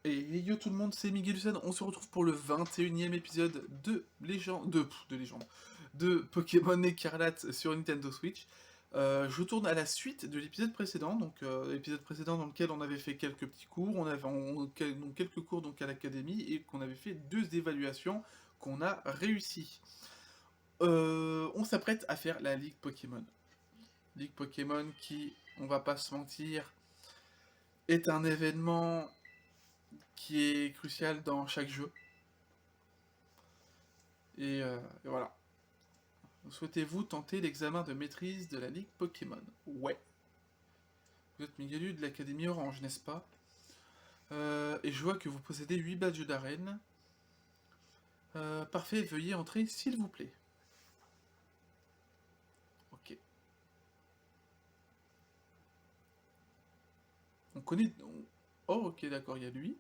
Et yo tout le monde, c'est Miguel Lucen, on se retrouve pour le 21e épisode de Légende, de Pokémon Écarlate sur Nintendo Switch. Je tourne à la suite de l'épisode précédent, donc l'épisode précédent dans lequel on avait fait quelques petits cours, donc quelques cours donc à l'académie, et qu'on avait fait 2 évaluations qu'on a réussi. On s'apprête à faire la Ligue Pokémon. Ligue Pokémon qui, on va pas se mentir, est un événement qui est crucial dans chaque jeu. Et voilà. Souhaitez-vous tenter l'examen de maîtrise de la Ligue Pokémon? Ouais. Vous êtes Miguelu de l'Académie Orange, n'est-ce pas? Et je vois que vous possédez 8 badges d'arène. Parfait, veuillez entrer s'il vous plaît. Ok. On connaît... Oh, ok, d'accord, il y a lui.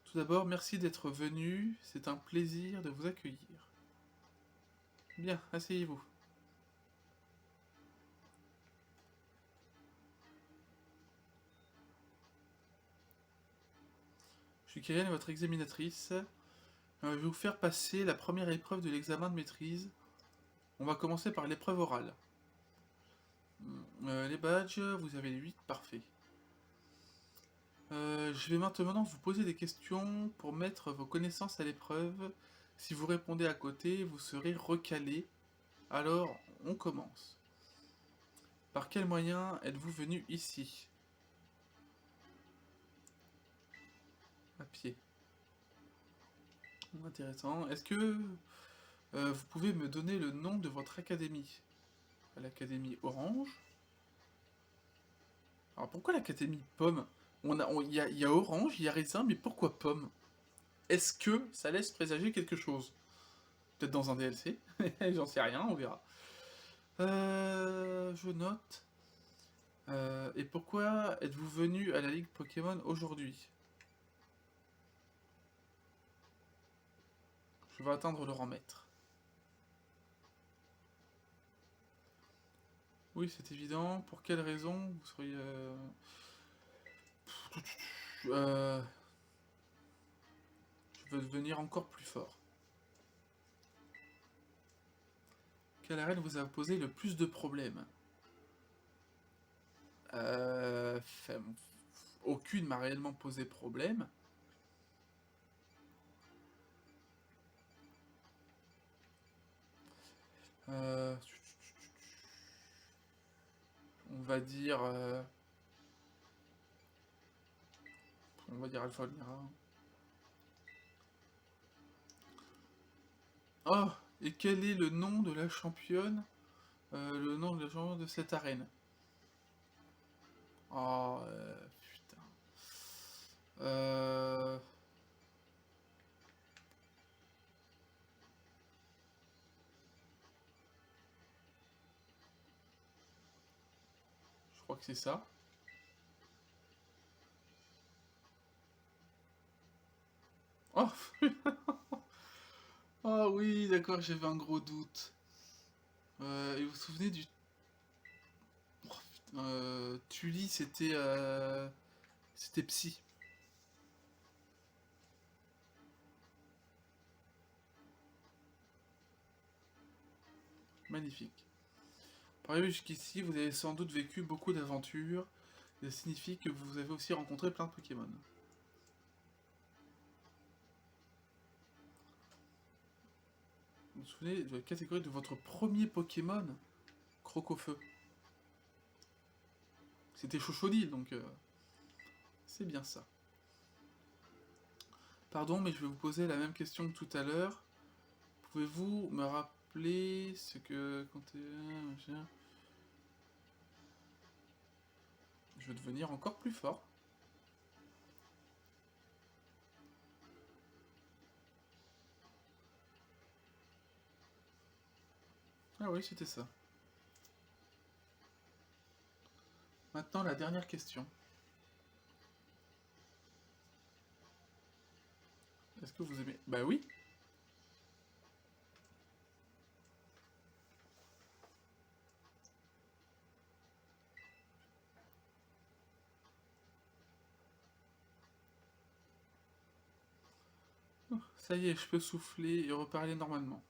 Tout d'abord, merci d'être venu. C'est un plaisir de vous accueillir. Bien, asseyez-vous. Je suis Kyrian, votre examinatrice. Je vais vous faire passer la première épreuve de l'examen de maîtrise. On va commencer par l'épreuve orale. Les badges, vous avez 8, parfait. Je vais maintenant vous poser des questions pour mettre vos connaissances à l'épreuve. Si vous répondez à côté, vous serez recalé. Alors, on commence. Par quel moyen êtes-vous venu ici? À pied. Intéressant. Est-ce que vous pouvez me donner le nom de votre académie? L'Académie Orange. Alors pourquoi l'Académie Pomme? Il y a Orange, il y a Raisin, mais pourquoi Pomme? Est-ce que ça laisse présager quelque chose? Peut-être dans un DLC? J'en sais rien, on verra. Je note. Et pourquoi êtes-vous venu à la Ligue Pokémon aujourd'hui? Je vais atteindre le rang maître. Oui, c'est évident. Pour quelle raison vous seriez... Euh, je veux devenir encore plus fort. Quelle arène vous a posé le plus de problèmes? Enfin, aucune m'a réellement posé problème. Euh, on va dire... on va dire Alpha Almira. Oh! Et quel est le nom de la championne? Le nom de la championne de cette arène? Oh, putain. Euh... Je crois que c'est ça. Oh! Oh oui, d'accord, j'avais un gros doute. Et vous vous souvenez du... Oh, putain, Tully, c'était... C'était Psy. Magnifique. Par exemple, jusqu'ici, vous avez sans doute vécu beaucoup d'aventures. Et ça signifie que vous avez aussi rencontré plein de Pokémon. Vous vous souvenez de la catégorie de votre premier Pokémon? Crocofeu. C'était Chochodile, donc c'est bien ça. Pardon, mais je vais vous poser la même question que tout à l'heure. Pouvez-vous me rappeler ce que... Je vais devenir encore plus fort. Ah oui, c'était ça. Maintenant, la dernière question. Est-ce que vous aimez... Bah oui. Ça y est, je peux souffler et reparler normalement.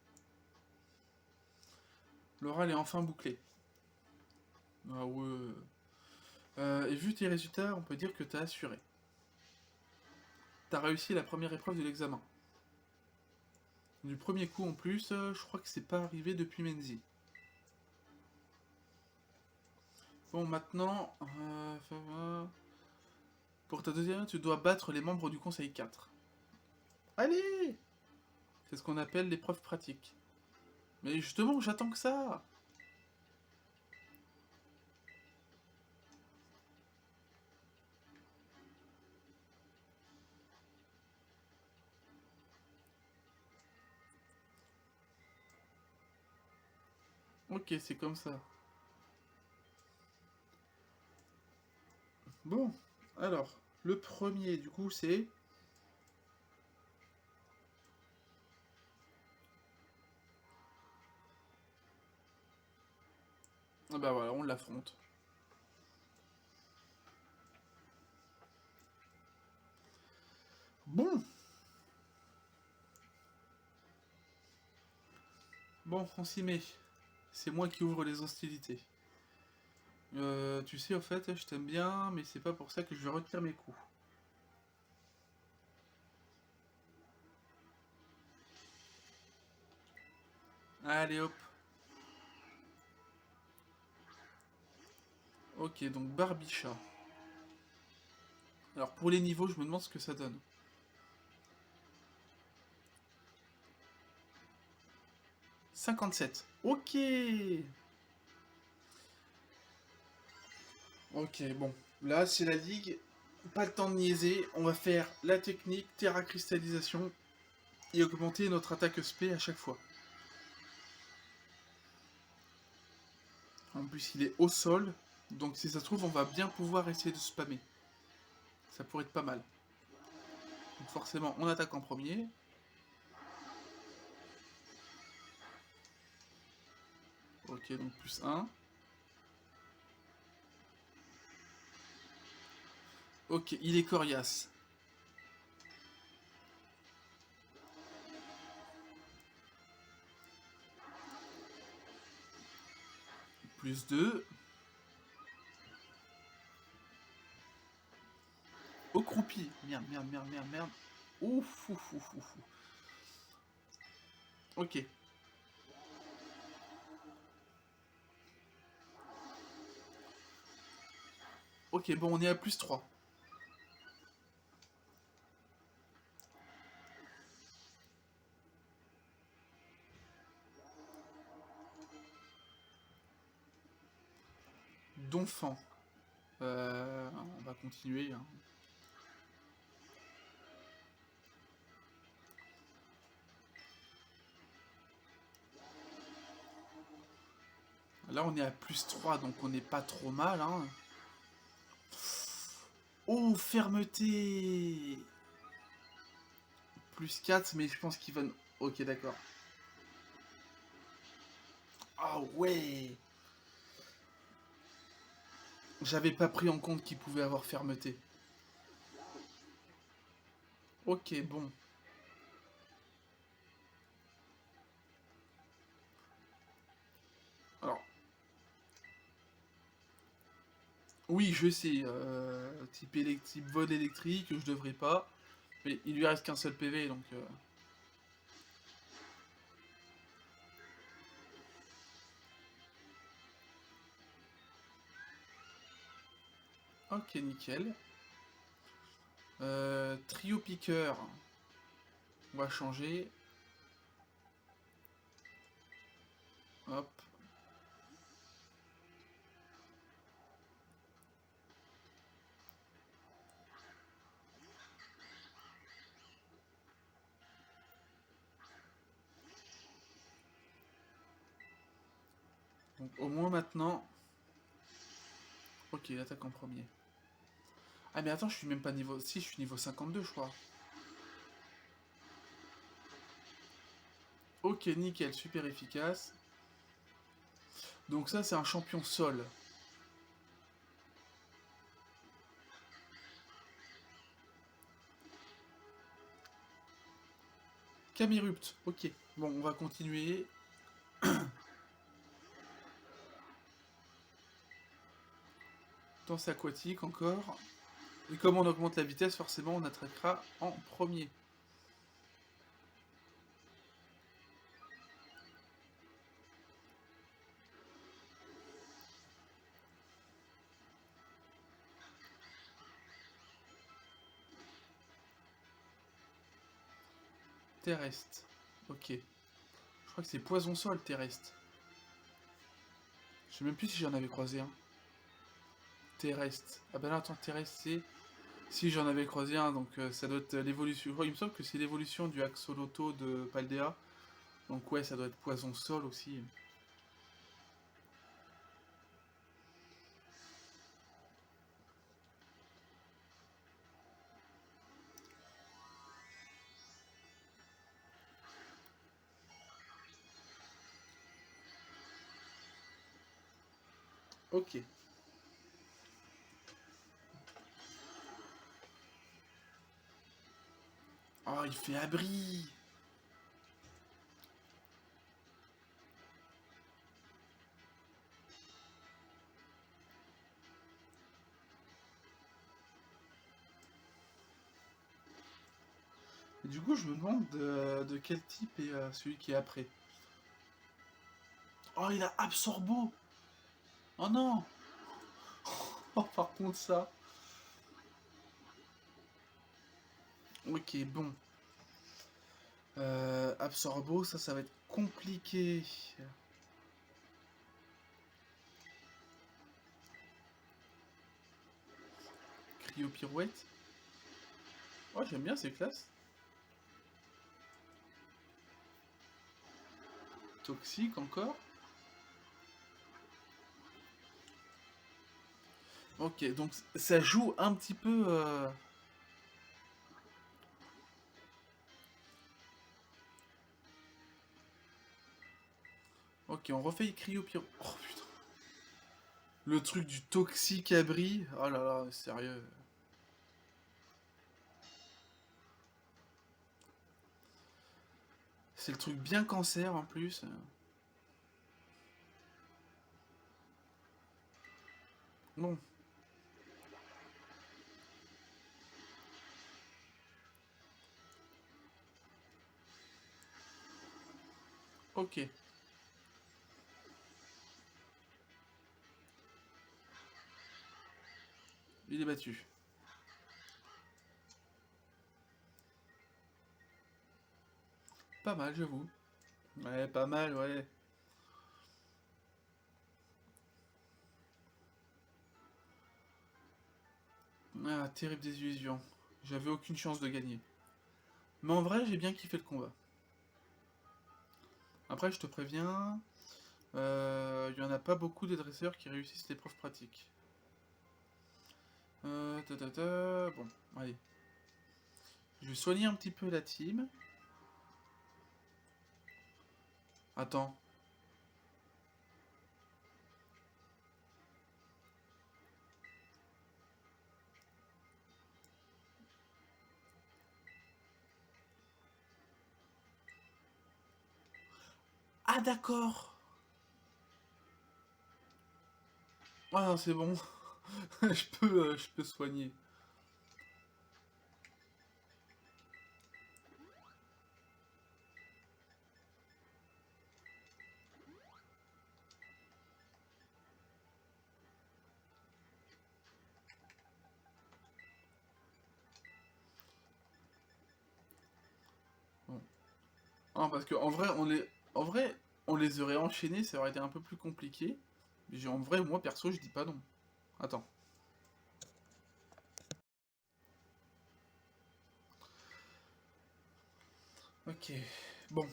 L'oral est enfin bouclé. Ah ouais. Et vu tes résultats, on peut dire que t'as assuré. T'as réussi la première épreuve de l'examen. Du premier coup en plus, je crois que c'est pas arrivé depuis Menzi. Bon, maintenant, pour ta deuxième, tu dois battre les membres du Conseil 4. Allez! C'est ce qu'on appelle l'épreuve pratique. Mais justement, j'attends que ça! Ok, c'est comme ça. Bon, alors, le premier, du coup, c'est... Ah bah voilà, on l'affronte. Bon! Bon, on s'y met. C'est moi qui ouvre les hostilités. Tu sais, au fait, je t'aime bien, mais c'est pas pour ça que je vais retirer mes coups. Allez hop. Ok, donc Barbichat. Alors pour les niveaux, je me demande ce que ça donne. 57. Ok. Ok, bon. Là, c'est la ligue. Pas le temps de niaiser. On va faire la technique, terra cristallisation et augmenter notre attaque SP à chaque fois. En plus, il est au sol. Donc si ça se trouve, on va bien pouvoir essayer de spammer. Ça pourrait être pas mal. Donc forcément, on attaque en premier. Ok, donc plus 1. Ok, il est coriace. Plus 2. Au croupi. Merde, merde, merde, merde, merde. Ouf, ouf, ouf, ouf. Ok. Ok, bon, on est à plus 3. Donphan. On va continuer. Hein. Là, on est à plus 3, donc on n'est pas trop mal. Hein. Oh, fermeté. Plus 4, mais je pense qu'il va... Ok, d'accord. Ah ouais. J'avais pas pris en compte qu'il pouvait avoir fermeté. Ok, bon. Alors, oui, je sais. Type vol électrique, je devrais pas. Mais il lui reste qu'un seul PV, donc... Ok, nickel. Trio piqueur. On va changer. Hop. Donc au moins maintenant... Ok, il attaque en premier. Ah mais attends, je suis même pas niveau... Si, je suis niveau 52, je crois. Ok, nickel, super efficace. Donc ça, c'est un champion sol. Camerupt, ok. Bon, on va continuer. Danse aquatique encore. Et comme on augmente la vitesse, forcément on attaquera en premier. Terrestre. Ok. Je crois que c'est poison-sol terrestre. Je sais même plus si j'en avais croisé un. Terrestre. Ah ben là, attends, terrestre c'est... Si j'en avais croisé un, donc ça doit être l'évolution... Il me semble que c'est l'évolution du Axolotl de Paldea. Donc ouais, ça doit être poison-sol aussi. Ok. Oh, il fait abri. Et du coup, je me demande de quel type est celui qui est après. Oh, il a Absorbo. Oh non. Oh, par contre, ça. Ok, bon. Absorbo, ça va être compliqué. Cryo-pirouette. Oh, j'aime bien ces classes. Toxique encore. Ok, donc ça joue un petit peu... Ok, on refait Cryo-pirouette. Oh putain. Le truc du toxique abri. Oh là là, sérieux. C'est le truc bien cancer en plus. Bon, ok. Il est battu. Pas mal, j'avoue. Ouais, pas mal, ouais. Ah, terrible désillusion. J'avais aucune chance de gagner. Mais en vrai, j'ai bien kiffé le combat. Après, je te préviens, il y en a pas beaucoup des dresseurs qui réussissent l'épreuve pratique. Bon, allez. Je vais soigner un petit peu la team. Attends. Ah, d'accord. Ah non, c'est bon. Je peux soigner. Bon. Ah, parce que en vrai, on les aurait enchaînés, ça aurait été un peu plus compliqué. Mais en vrai, moi perso, je dis pas non. Attends. Ok. Bon.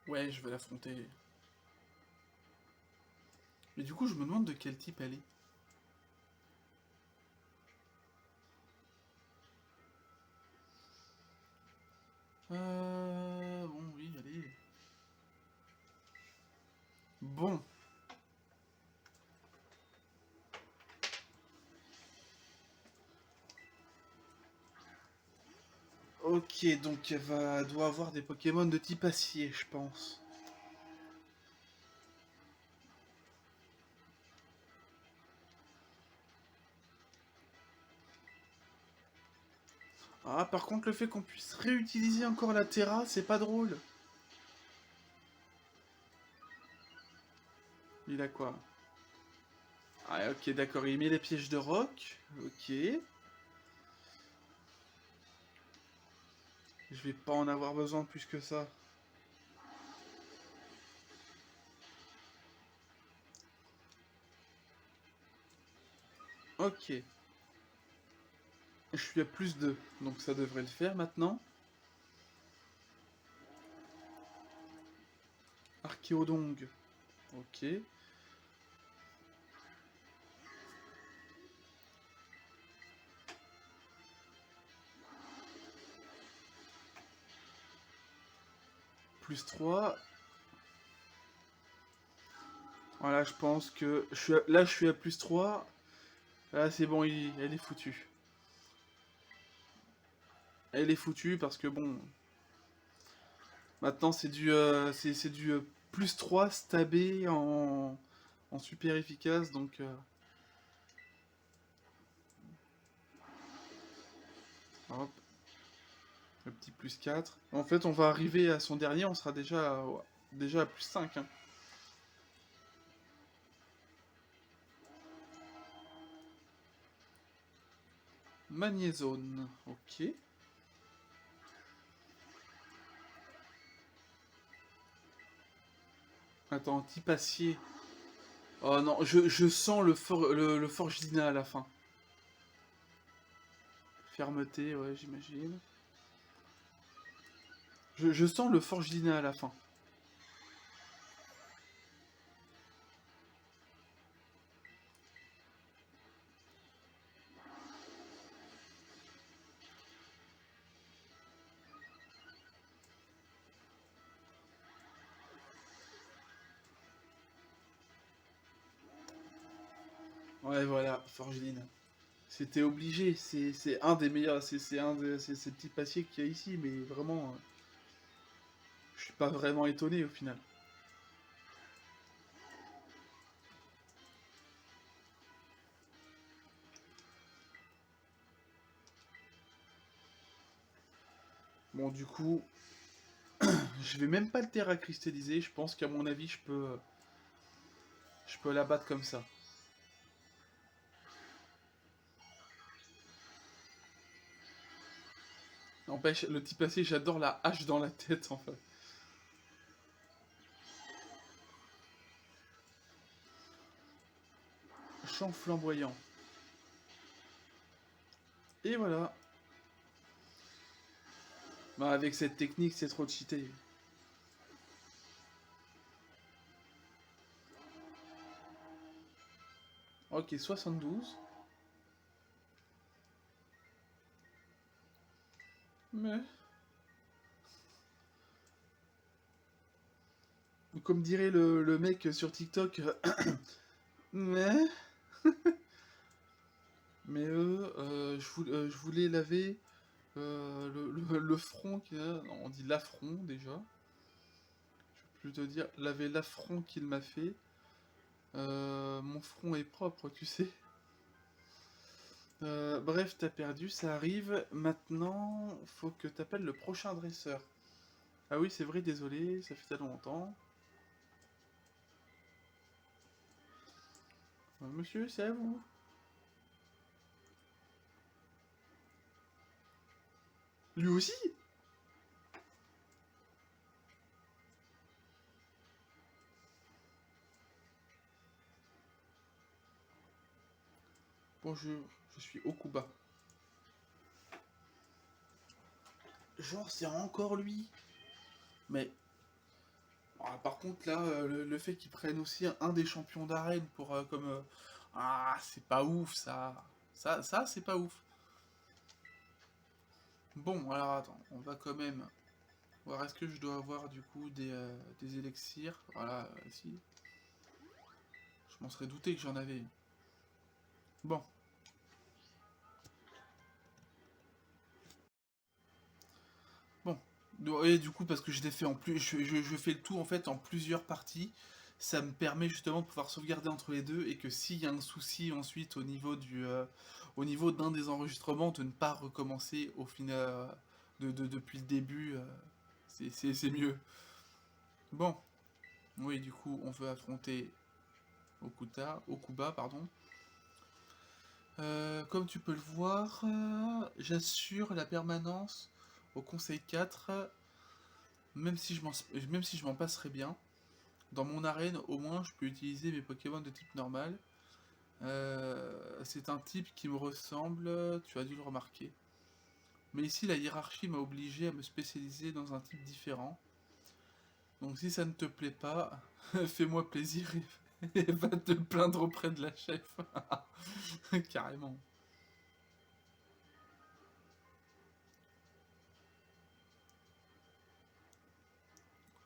Ouais, je vais l'affronter. Mais du coup, je me demande de quel type elle est. Bon, oui, allez. Bon. Ok, donc doit avoir des Pokémon de type acier, je pense. Ah, par contre, le fait qu'on puisse réutiliser encore la Terra, c'est pas drôle. Il a quoi? Ah, ok, d'accord, il met les pièges de roc. Ok. Je vais pas en avoir besoin plus que ça. Ok. Je suis à plus 2, donc ça devrait le faire maintenant. Archéodong. Ok. Plus 3. Voilà, je pense que... Là, je suis à plus 3. Là, c'est bon, elle est foutue. Elle est foutue parce que bon... Maintenant, c'est du plus 3 stabé en super efficace, donc... hop, le petit plus 4. En fait, on va arriver à son dernier, on sera déjà à plus 5. Hein. Magnézone, ok. Attends, type acier. Oh non, je sens le Forge Dina à la fin. Fermeté, ouais, j'imagine. Je sens le Forge Dina à la fin. Ouais, voilà, Forge Dina. C'était obligé, c'est un des meilleurs, c'est le type acier qu'il y a ici, mais vraiment, je suis pas vraiment étonné au final. Bon, du coup, je vais même pas le terra cristalliser, je pense qu'à mon avis, je peux l'abattre comme ça. N'empêche, le type acier, j'adore la hache dans la tête, en fait. Champ flamboyant. Et voilà. Bah, avec cette technique, c'est trop cheaté. Ok, 72. Mais, comme dirait le mec sur TikTok, mais, je voulais laver le front qu'il a. Non, on dit l'affront déjà. Je peux te dire, laver l'affront qu'il m'a fait. Mon front est propre, tu sais. Bref, t'as perdu, ça arrive. Maintenant, faut que t'appelles le prochain dresseur. Ah oui, c'est vrai, désolé, ça fait tellement longtemps. Monsieur, c'est à vous. Lui aussi. Bonjour, je suis Okuba. Genre, c'est encore lui. Mais, par contre, là, le fait qu'ils prennent aussi un des champions d'arène pour comme... ah, c'est pas ouf, ça. Ça c'est pas ouf. Bon, alors attends, on va quand même voir est-ce que je dois avoir du coup des élixirs. Voilà, si. Je m'en serais douté que j'en avais. Bon. Et du coup, parce que je l'ai fait en plus, je fais le tout en fait en plusieurs parties. Ça me permet justement de pouvoir sauvegarder entre les deux et que s'il y a un souci ensuite au niveau d'un des enregistrements, de ne pas recommencer au final depuis le début, c'est mieux. Bon, oui, du coup, on veut affronter Okuba, pardon. Comme tu peux le voir, j'assure la permanence au Conseil 4, même si je m'en passerais bien. Dans mon arène, au moins, je peux utiliser mes Pokémon de type normal. C'est un type qui me ressemble, tu as dû le remarquer. Mais ici, la hiérarchie m'a obligé à me spécialiser dans un type différent. Donc si ça ne te plaît pas, fais-moi plaisir et va te plaindre auprès de la chef. Carrément.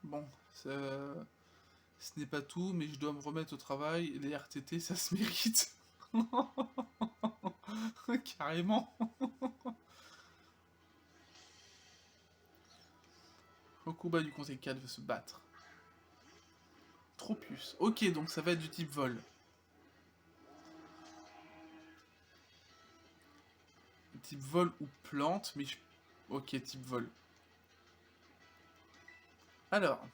Bon, ce n'est pas tout, mais je dois me remettre au travail. Les RTT, ça se mérite. Carrément. Okuba du Conseil 4 veut se battre. Tropius. Ok, donc ça va être du type vol. Type vol ou plante, mais je... Ok, type vol. Alors.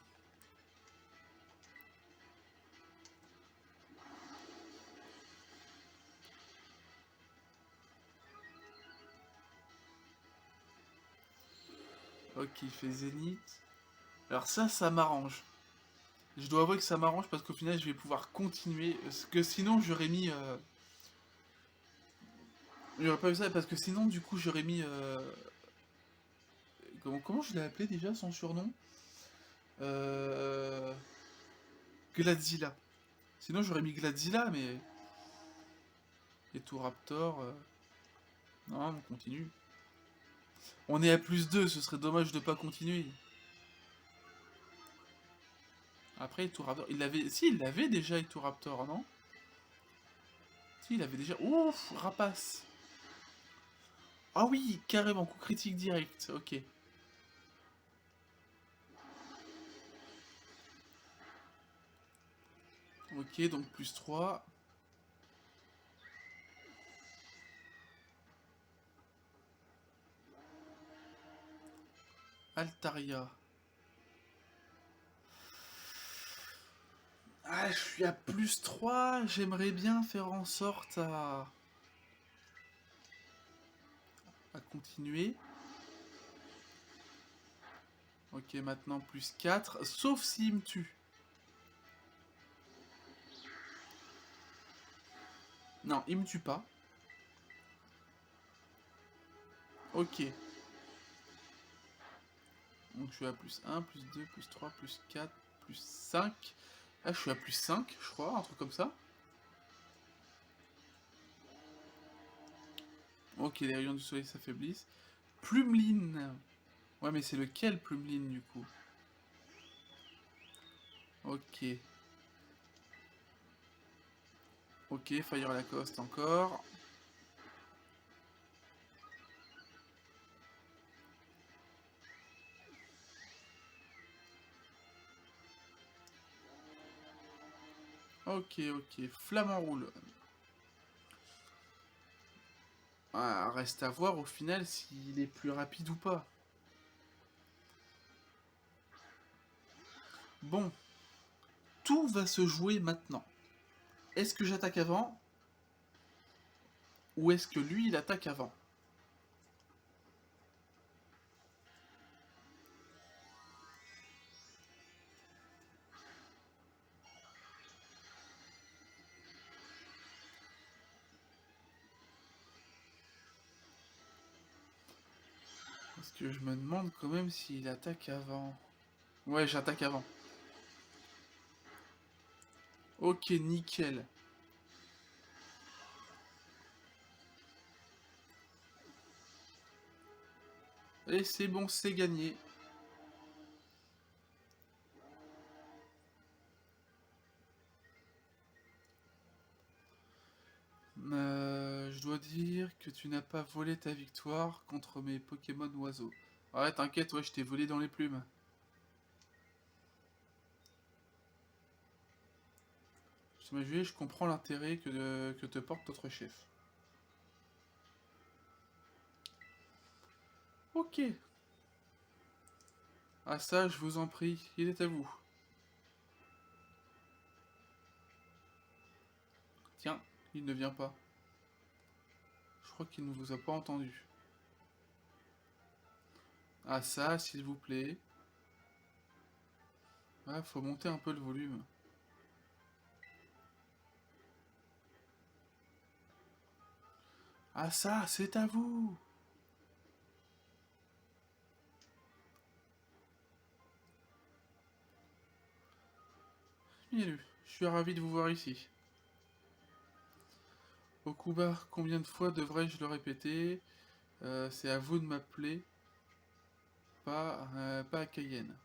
Ok, il fait Zénith. Alors ça m'arrange. Je dois avouer que ça m'arrange parce qu'au final, je vais pouvoir continuer. Parce que sinon, j'aurais mis... J'aurais pas eu ça parce que sinon, du coup, j'aurais mis... Comment je l'ai appelé déjà, son surnom? euh... Gladzilla. Sinon, j'aurais mis Gladzilla, mais... Et tout Raptor... Non, on continue. On est à +2, ce serait dommage de pas continuer. Après, Raptor, il l'avait... Si, il l'avait déjà, Raptor, non? Si, il avait déjà... Ouf, rapace. Ah oui, carrément, coup critique direct, ok. Ok, donc +3. Altaria. Ah, je suis à +3. J'aimerais bien faire en sorte à continuer. Ok, maintenant +4. Sauf s'il me tue. Non, il me tue pas. Ok. Donc je suis à +1, +2, +3, +4, +5. Ah, je suis à +5, je crois, un truc comme ça. Ok, les rayons du soleil s'affaiblissent. Plumeline. Ouais, mais c'est lequel Plumeline du coup? Ok. Ok, Fire Lacoste encore. Ok, ok. Flamant roule. Ah, reste à voir au final s'il est plus rapide ou pas. Bon, tout va se jouer maintenant. Est-ce que j'attaque avant ou est-ce que lui il attaque avant? Parce que je me demande quand même s'il attaque avant. Ouais, j'attaque avant. Ok, nickel. Et c'est bon, c'est gagné. Je dois dire que tu n'as pas volé ta victoire contre mes Pokémon oiseaux. Ouais, t'inquiète, ouais, je t'ai volé dans les plumes. Je comprends l'intérêt que te porte notre chef. Ok. Ah ça, je vous en prie, il est à vous. Tiens, il ne vient pas. Je crois qu'il ne vous a pas entendu. Ah ça, s'il vous plaît. Ah, faut monter un peu le volume. Ah ça, c'est à vous. Bien lu. Je suis ravi de vous voir ici. Okuba, combien de fois devrais-je le répéter? C'est à vous de m'appeler, pas à Cayenne.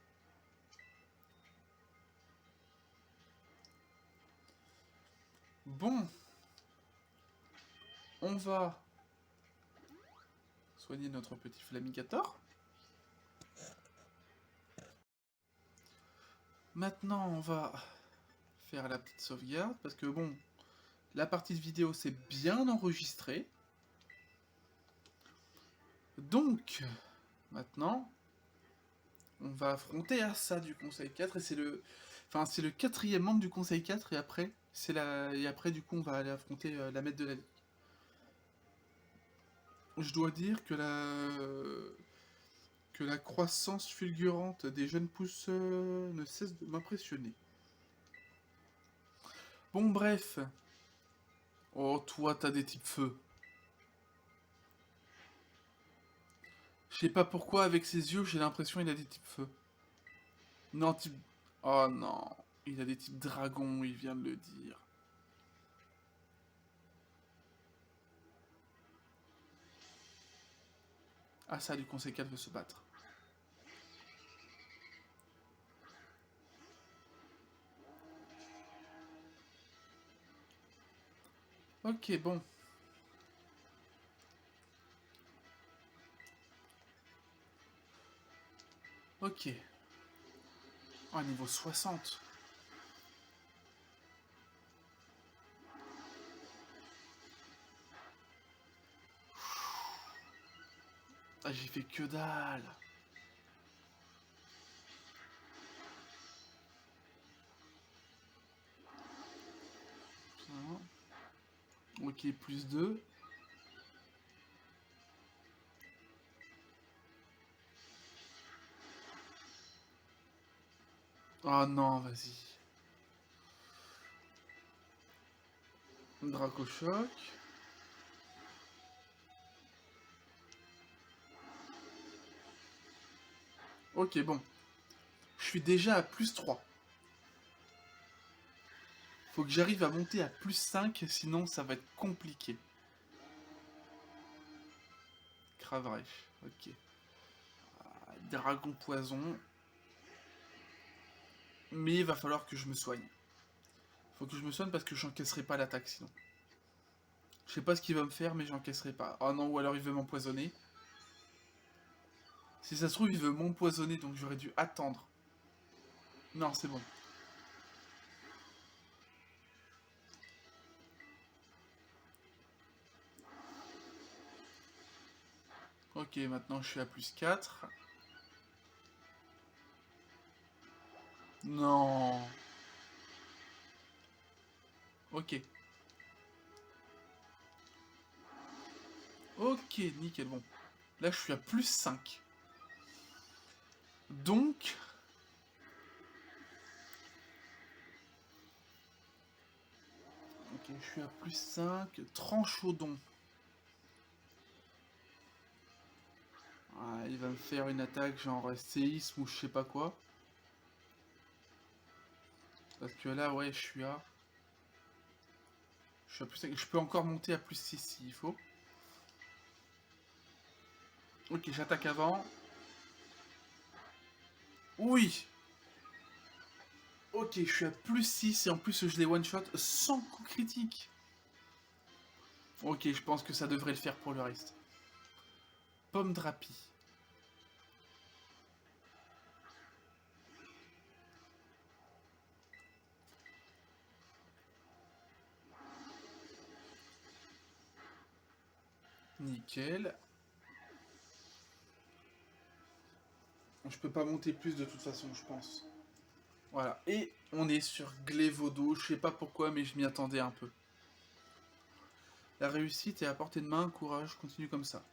Bon, on va soigner notre petit Flamigator. Maintenant, on va faire la petite sauvegarde, parce que bon, la partie de vidéo c'est bien enregistré. Donc, maintenant, on va affronter Assa du Conseil 4, et c'est le... Enfin, c'est le quatrième membre du Conseil 4, et après, et après du coup, on va aller affronter la maître de la Ligue. Je dois dire que la croissance fulgurante des jeunes pousses ne cesse de m'impressionner. Bon, bref. Oh, toi, t'as des types feu. Je sais pas pourquoi, avec ses yeux, j'ai l'impression qu'il a des types feu. Non, type... Oh non, il a des types dragons, il vient de le dire. Ah ça, du Conseil 4 veut se battre. Ok, bon. Ok. Oh, niveau 60. Ah, j'ai fait que dalle. Ok, plus 2. Oh non, vas-y. Dracochoc. Ok, bon. Je suis déjà à plus 3. Faut que j'arrive à monter à plus 5, sinon ça va être compliqué. Cravrèche, ok. Dragon poison. Mais il va falloir que je me soigne. Faut que je me soigne parce que j'encaisserai pas l'attaque sinon. Je sais pas ce qu'il va me faire, mais j'encaisserai pas. Oh non, ou alors il veut m'empoisonner. Si ça se trouve, il veut m'empoisonner, donc j'aurais dû attendre. Non, c'est bon. Ok, maintenant je suis à plus 4. Non. Ok. Ok, nickel, bon. Là, je suis à plus 5. Donc... Ok, je suis à plus 5. Tranchaudon. Ah, il va me faire une attaque genre séisme ou je sais pas quoi. Parce que là, ouais, je suis à... Je suis à plus 5. Je peux encore monter à plus 6 s'il faut. Ok, j'attaque avant. Oui. Ok, je suis à plus 6 et en plus je les one-shot sans coup critique. Ok, je pense que ça devrait le faire pour le reste. Pomme Drapi. Nickel. Je peux pas monter plus de toute façon, je pense. Voilà. Et on est sur Glévodo. Je sais pas pourquoi, mais je m'y attendais un peu. La réussite est à portée de main. Courage, continue comme ça.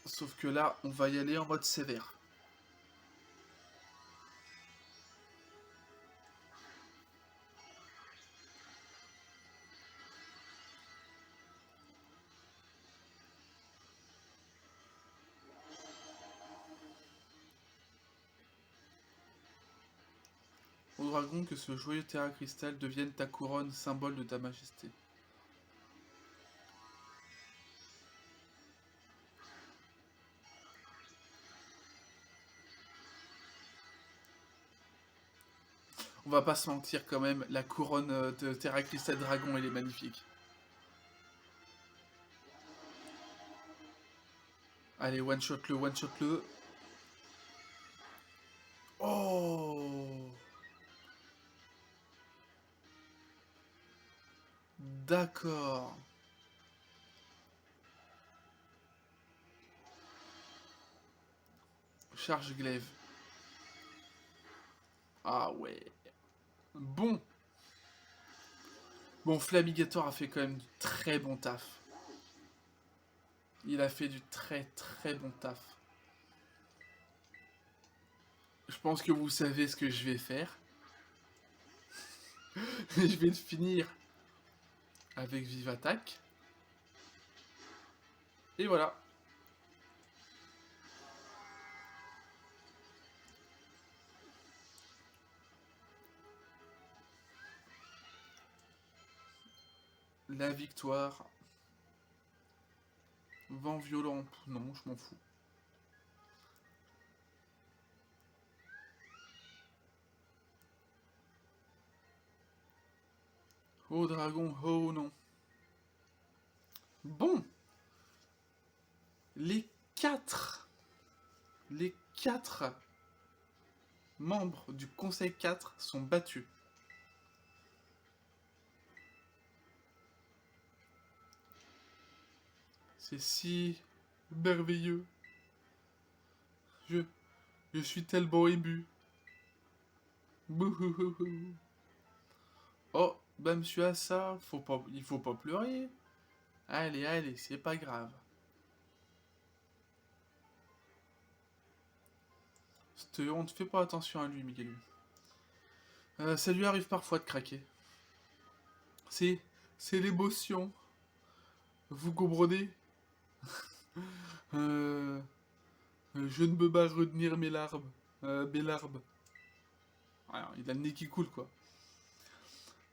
Sauf que là, on va y aller en mode sévère. Au dragon, que ce joyeux terra cristal devienne ta couronne, symbole de ta majesté. On va pas se mentir quand même, la couronne de terra cristal dragon, elle est magnifique. Allez, one-shot-le, one-shot-le. Oh! D'accord. Charge glaive. Ah ouais. Bon. Bon, Flamigator a fait quand même du très bon taf. Il a fait du très très bon taf. Je pense que vous savez ce que je vais faire. Je vais le finir avec Vive Attaque. Et voilà. La victoire. Vent violent. Non, je m'en fous. Oh dragon, oh non. Bon. Les quatre. Les quatre membres du Conseil 4 sont battus. C'est si merveilleux. Je, je suis tellement ému. Bouhouhouhou. Oh, bah monsieur Assa, il faut pas pleurer. Allez, allez, c'est pas grave. On ne fait pas attention à lui, Miguel. Ça lui arrive parfois de craquer. C'est, c'est l'émotion. Vous comprenez? euh, je ne peux pas retenir mes larmes. Mes larmes. Alors, il a le nez qui coule, quoi.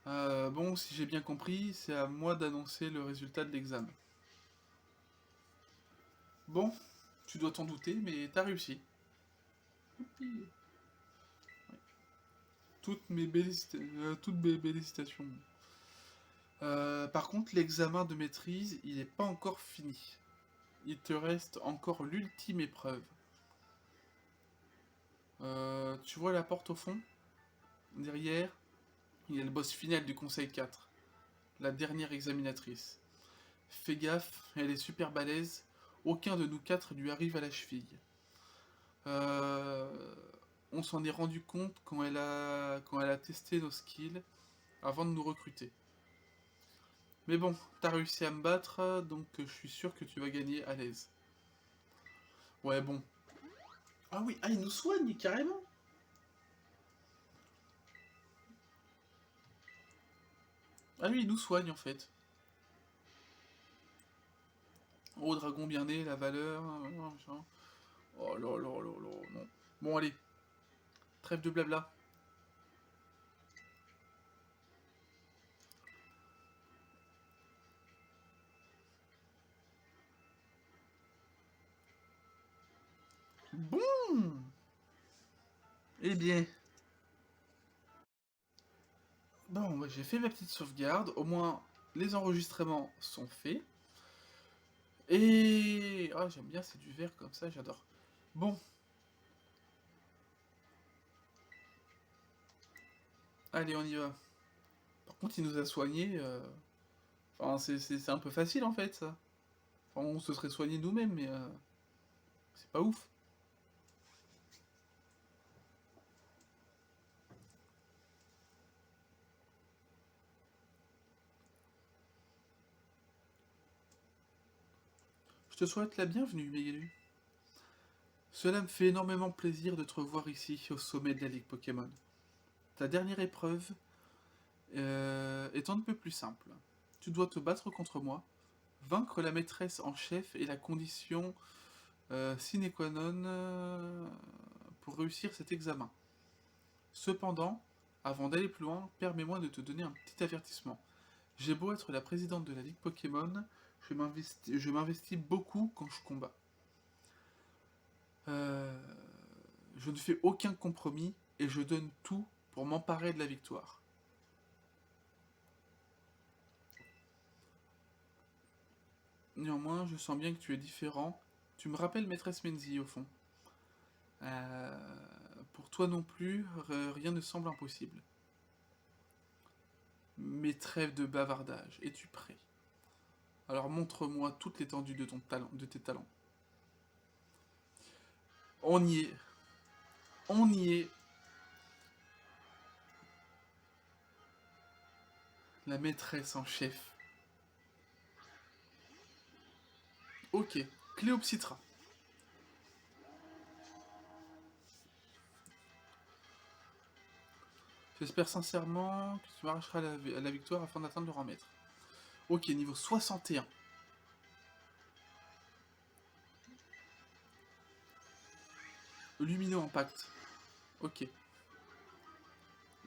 Bon, si j'ai bien compris, c'est à moi d'annoncer le résultat de l'examen. Bon, tu dois t'en douter, mais t'as réussi. Youpi. Toutes mes félicitations. Par contre, l'examen de maîtrise, il n'est pas encore fini. Il te reste encore l'ultime épreuve. Tu vois la porte au fond? Derrière, il y a le boss final du Conseil 4. La dernière examinatrice. Fais gaffe, elle est super balèze. Aucun de nous quatre lui arrive à la cheville. Euh, on s'en est rendu compte quand elle a testé nos skills avant de nous recruter. Mais bon, t'as réussi à me battre, donc je suis sûr que tu vas gagner à l'aise. Ouais, bon. Ah oui, ah, il nous soigne carrément. Ah oui, il nous soigne en fait. Oh, dragon bien né, la valeur. Machin. Oh là là là là, non. Bon, allez, trêve de blabla. Bon. Eh bien. Bon, bah, j'ai fait ma petite sauvegarde. Au moins, les enregistrements sont faits. Et... Ah, j'aime bien, c'est du vert comme ça, j'adore. Bon, allez, on y va. Par contre, il nous a soignés. Enfin, c'est un peu facile en fait, ça. Enfin, on se serait soigné nous-mêmes, mais c'est pas ouf. Je te souhaite la bienvenue, Mégelu. Cela me fait énormément plaisir de te revoir ici, au sommet de la Ligue Pokémon. Ta dernière épreuve est un peu plus simple. Tu dois te battre contre moi. Vaincre la maîtresse en chef est la condition sine qua non pour réussir cet examen. Cependant, avant d'aller plus loin, permets-moi de te donner un petit avertissement. J'ai beau être la présidente de la Ligue Pokémon, je m'investis beaucoup quand je combats. Euh, je ne fais aucun compromis et je donne tout pour m'emparer de la victoire. Néanmoins, je sens bien que tu es différent. Tu me rappelles Maîtresse Menzi au fond. Euh, pour toi non plus, rien ne semble impossible. Mais trêve de bavardage, es-tu prêt? Alors montre-moi toute l'étendue de de tes talents. On y est, on y est. La maîtresse en chef. Ok, Cléopsitra. J'espère sincèrement que tu m'arracheras la victoire afin d'atteindre le rang maître. Ok, niveau 61. Lumineux Impact. Ok.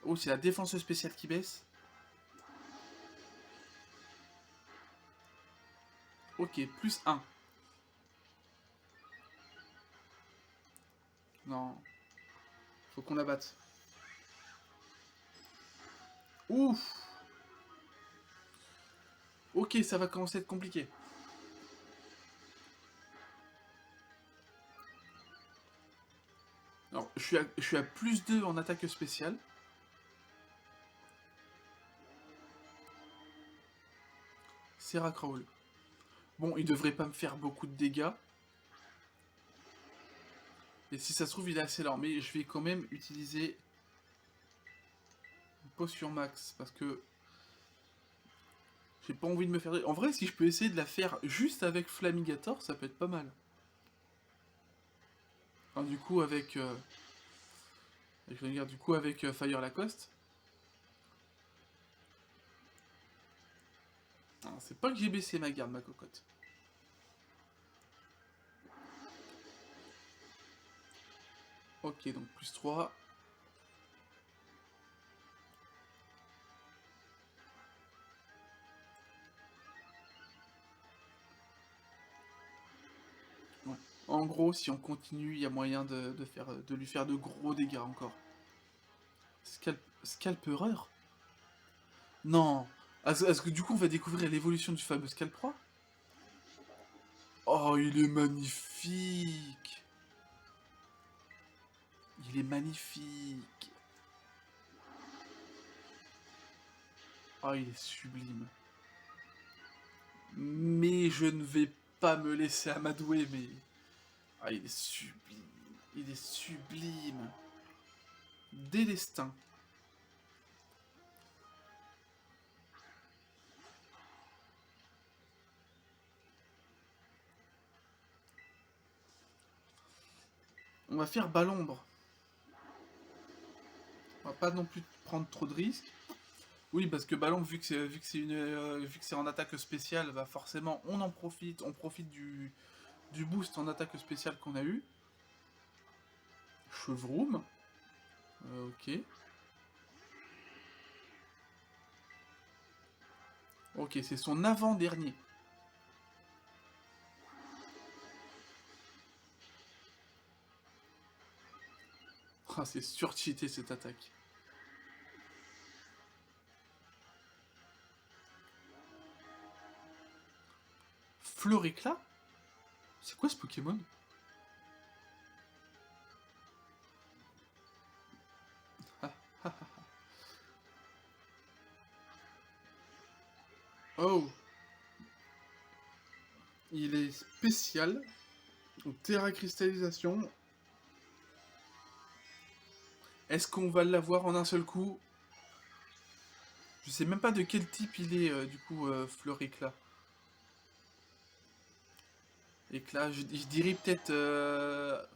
Oh, c'est la défense spéciale qui baisse. Ok, plus 1. Non. Faut qu'on la batte. Ouf. Ok, ça va commencer à être compliqué. Alors, je suis à plus 2 en attaque spéciale. Serra Crawl. Bon, il devrait pas me faire beaucoup de dégâts. Et si ça se trouve, il est assez lent. Mais je vais quand même utiliser une potion max. Parce que j'ai pas envie de me faire... En vrai, si je peux essayer de la faire juste avec Flamigator, ça peut être pas mal. Enfin, du coup, avec Fire Lacoste. C'est pas que j'ai baissé ma garde, ma cocotte. Ok, donc plus 3. Ouais. En gros, si on continue, il y a moyen de lui faire de gros dégâts encore. Scalpereur. Non. Est-ce que du coup on va découvrir l'évolution du fameux Scalproie? Oh, il est magnifique. Il est magnifique. Oh, il est sublime. Mais je ne vais pas me laisser amadouer, mais... Ah, il est sublime. Il est sublime. Délestin. On va faire Balombre. On va pas non plus prendre trop de risques. Oui, parce que Ballon, vu que c'est en attaque spéciale, bah forcément, on profite du boost en attaque spéciale qu'on a eu. Chevroom, ok. Ok, c'est son avant-dernier. Ah, c'est surcheaté cette attaque. Floricla? C'est quoi ce Pokémon? Oh, il est spécial. Terra cristallisation. Est-ce qu'on va l'avoir en un seul coup? Je sais même pas de quel type il est, du coup, fleur éclat. Éclat, je dirais peut-être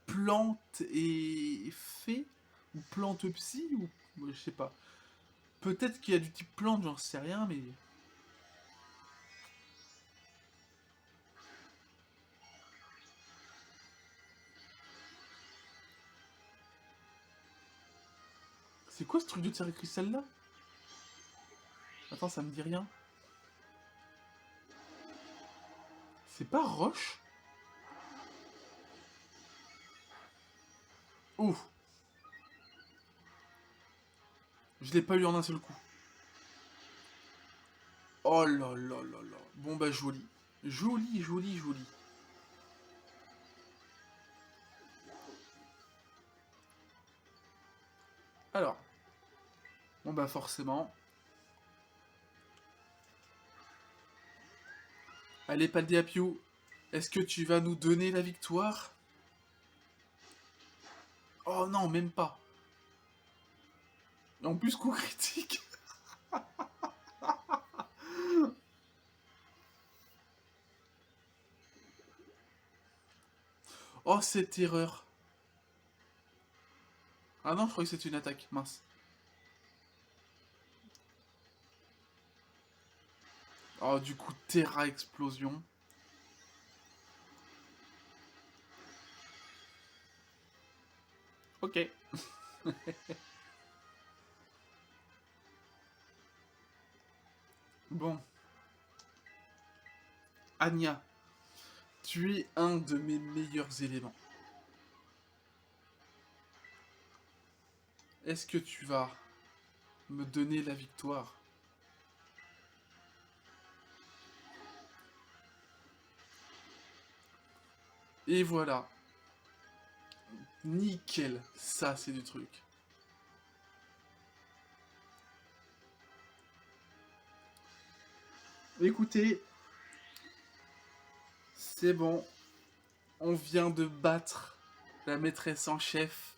plante et fée? Ou plante psy? Ou je sais pas. Peut-être qu'il y a du type plante, j'en sais rien, mais... C'est quoi ce truc de terre cristal là? Attends, ça me dit rien. C'est pas roche? Ouh, je l'ai pas eu en un seul coup. Oh là là là là. Bon bah joli. Joli, joli, joli. Alors, bon bah forcément. Allez, Paldeapiu, est-ce que tu vas nous donner la victoire? Oh non, même pas. En plus, coup critique. Oh, cette erreur. Ah non, je crois que c'est une attaque, mince. Oh, du coup, Terra Explosion. Ok. Bon, Anya, tu es un de mes meilleurs éléments. Est-ce que tu vas me donner la victoire? Et voilà. Nickel. Ça, c'est du truc. Écoutez, c'est bon. On vient de battre la maîtresse en chef.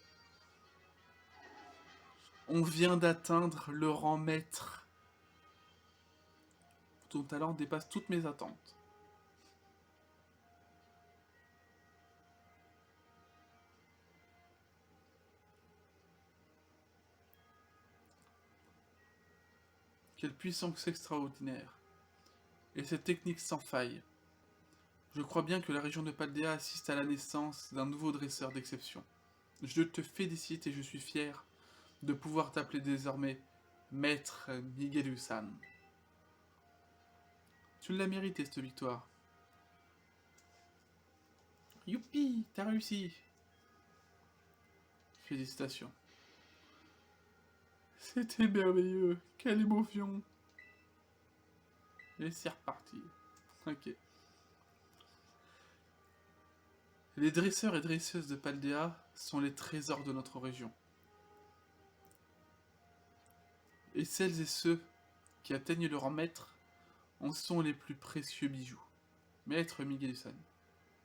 On vient d'atteindre le rang maître. Ton talent dépasse toutes mes attentes. Quelle puissance extraordinaire. Et cette technique sans faille. Je crois bien que la région de Paldea assiste à la naissance d'un nouveau dresseur d'exception. Je te félicite et je suis fier de pouvoir t'appeler désormais Maître Miguelusan. Tu l'as mérité cette victoire. Youpi, t'as réussi. Félicitations. C'était merveilleux. Quelle émotion. Et c'est reparti. Ok. Les dresseurs et dresseuses de Paldea sont les trésors de notre région. Et celles et ceux qui atteignent le rang maître en sont les plus précieux bijoux. Maître Miguel-san,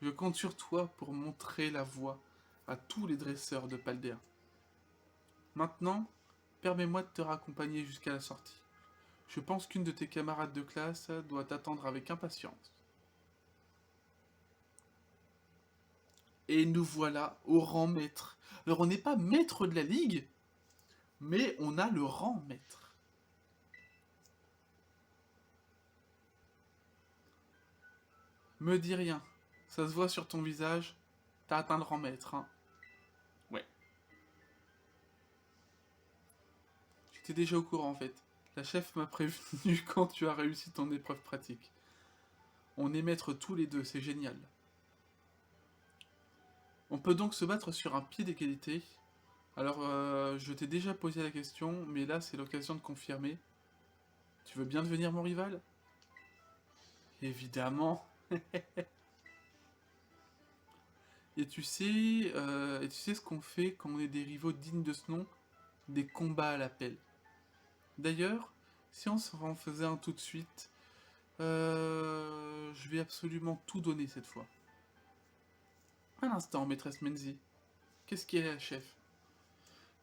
je compte sur toi pour montrer la voie à tous les dresseurs de Paldea. Maintenant, permets-moi de te raccompagner jusqu'à la sortie. Je pense qu'une de tes camarades de classe doit t'attendre avec impatience. Et nous voilà au rang maître. Alors on n'est pas maître de la ligue, mais on a le rang maître. Me dis rien, ça se voit sur ton visage, t'as atteint le rang maître, hein. Ouais. J'étais déjà au courant en fait. La chef m'a prévenu quand tu as réussi ton épreuve pratique. On est maîtres tous les deux, c'est génial. On peut donc se battre sur un pied d'égalité. Alors, je t'ai déjà posé la question, mais là c'est l'occasion de confirmer. Tu veux bien devenir mon rival? Évidemment. Et tu sais ce qu'on fait quand on est des rivaux dignes de ce nom? Des combats à l'appel. D'ailleurs, Si on en faisait un tout de suite, je vais absolument tout donner cette fois. Un instant, maîtresse Menzi. Qu'est-ce qu'elle est, chef?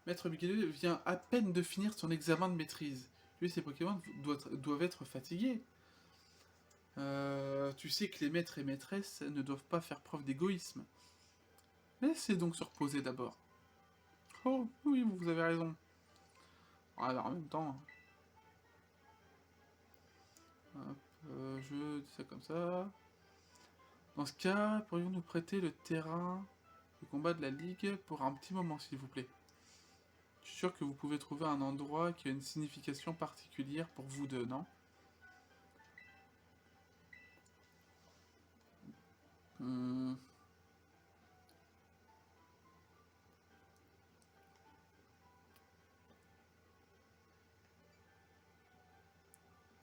Maître Miguel vient à peine de finir son examen de maîtrise. Lui, ses Pokémon doivent être fatigués. Tu sais que les maîtres et maîtresses ne doivent pas faire preuve d'égoïsme. Laissez donc se reposer d'abord. Oh, oui, vous avez raison. Alors, en même temps, hop, je dis ça comme ça. Dans ce cas, pourrions nous prêter le terrain de combat de la Ligue pour un petit moment, s'il vous plaît? Je suis sûr que vous pouvez trouver un endroit qui a une signification particulière pour vous deux, non? Hmm.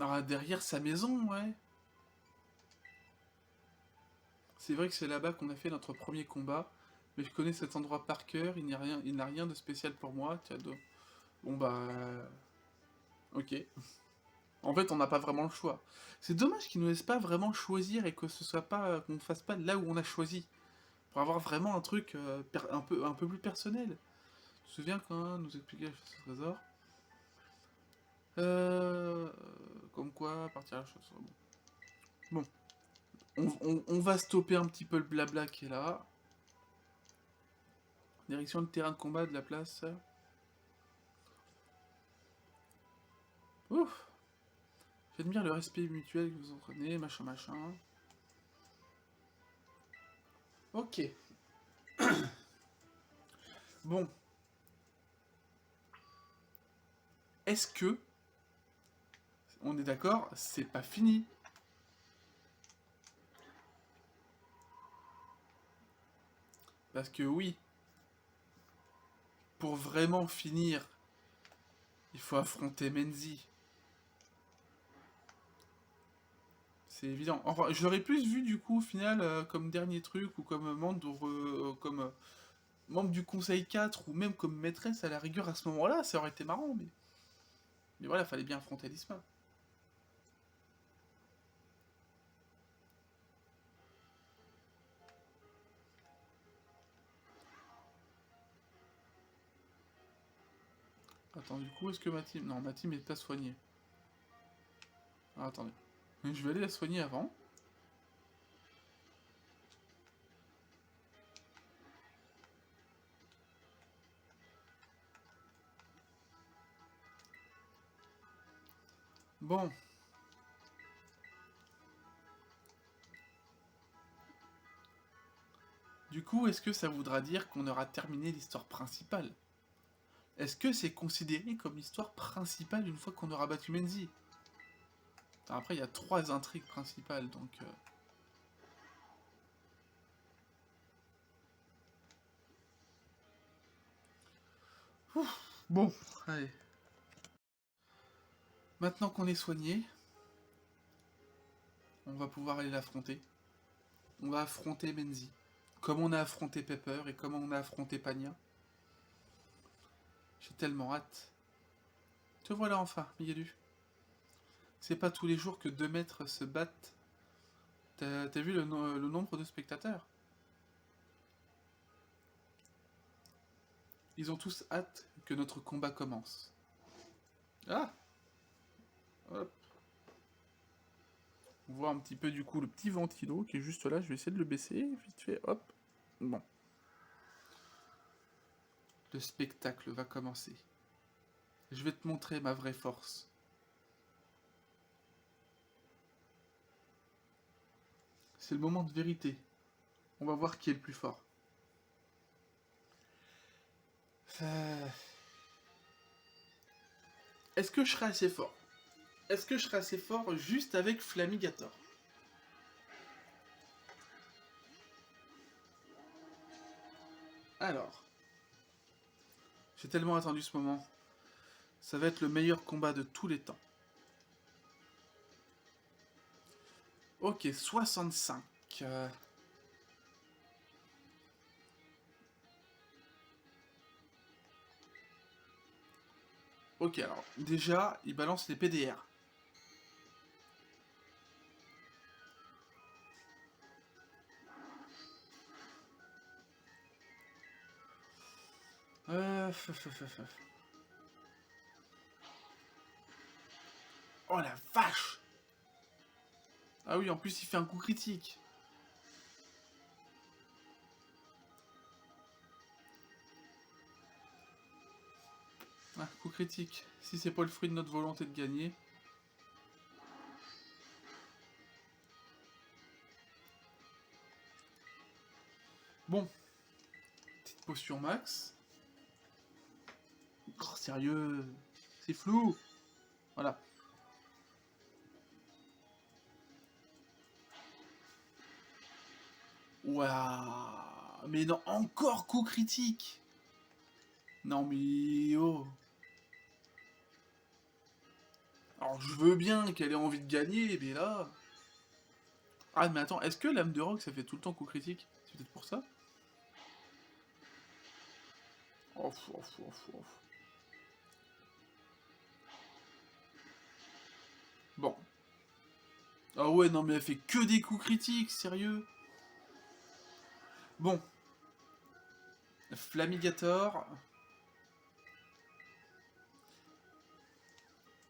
Ah, derrière sa maison, ouais. C'est vrai que c'est là-bas qu'on a fait notre premier combat, mais je connais cet endroit par cœur, il n'a rien de spécial pour moi. Tiens, bon bah... Ok. En fait, on n'a pas vraiment le choix. C'est dommage qu'ils nous laissent pas vraiment choisir et que ce soit pas... qu'on ne fasse pas là où on a choisi. Pour avoir vraiment un truc un peu plus personnel. Tu te souviens quand nous expliquait la chasse au trésor? Euh... Comme quoi, partir à la chasse au trésor. Bon. On va stopper un petit peu le blabla qui est là. Direction le terrain de combat de la place. Ouf. J'admire le respect mutuel que vous entraînez, machin machin. Ok. Bon. Est-ce que, on est d'accord, c'est pas fini? Parce que oui, pour vraiment finir, il faut affronter Menzi. C'est évident. Enfin, je l'aurais plus vu du coup au final comme dernier truc ou comme membre du Conseil 4 ou même comme maîtresse à la rigueur à ce moment-là, ça aurait été marrant, mais voilà, fallait bien affronter l'ISMA. Attends, du coup, est-ce que ma team... Non, ma team est pas soignée. Ah, attendez. Je vais aller la soigner avant. Bon. Du coup, est-ce que ça voudra dire qu'on aura terminé l'histoire principale? Est-ce que c'est considéré comme l'histoire principale une fois qu'on aura battu Menzi? Après, il y a 3 intrigues principales, donc... Bon, allez. Maintenant qu'on est soigné, on va pouvoir aller l'affronter. On va affronter Menzi. Comme on a affronté Pepper et comme on a affronté Pania. J'ai tellement hâte. Te voilà enfin, Miguelu. C'est pas tous les jours que 2 maîtres se battent. T'as vu le nombre de spectateurs? Ils ont tous hâte que notre combat commence. Ah, hop. On voit un petit peu du coup le petit ventilo qui est juste là. Je vais essayer de le baisser. Vite fait, hop. Bon. Le spectacle va commencer. Je vais te montrer ma vraie force. C'est le moment de vérité. On va voir qui est le plus fort. Euh, Est-ce que je serai assez fort? Est-ce que je serai assez fort juste avec Flamigator? Alors, j'ai tellement attendu ce moment. Ça va être le meilleur combat de tous les temps. Ok, 65. Ok, alors, déjà, il balance les PDR. Euh... Oh la vache! Ah oui, en plus, il fait un coup critique. Ah, coup critique. Si c'est pas le fruit de notre volonté de gagner. Bon. Petite potion max. Oh, sérieux. C'est flou. Voilà. Waouh. Mais non, encore coup critique. Non mais oh. Alors je veux bien qu'elle ait envie de gagner, mais là... Ah mais attends, est-ce que l'âme de rock ça fait tout le temps coup critique? C'est peut-être pour ça? Ouf, ouf, ouf, ouf. Bon. Ah ouais, non mais elle fait que des coups critiques, sérieux? Bon. Flamigator.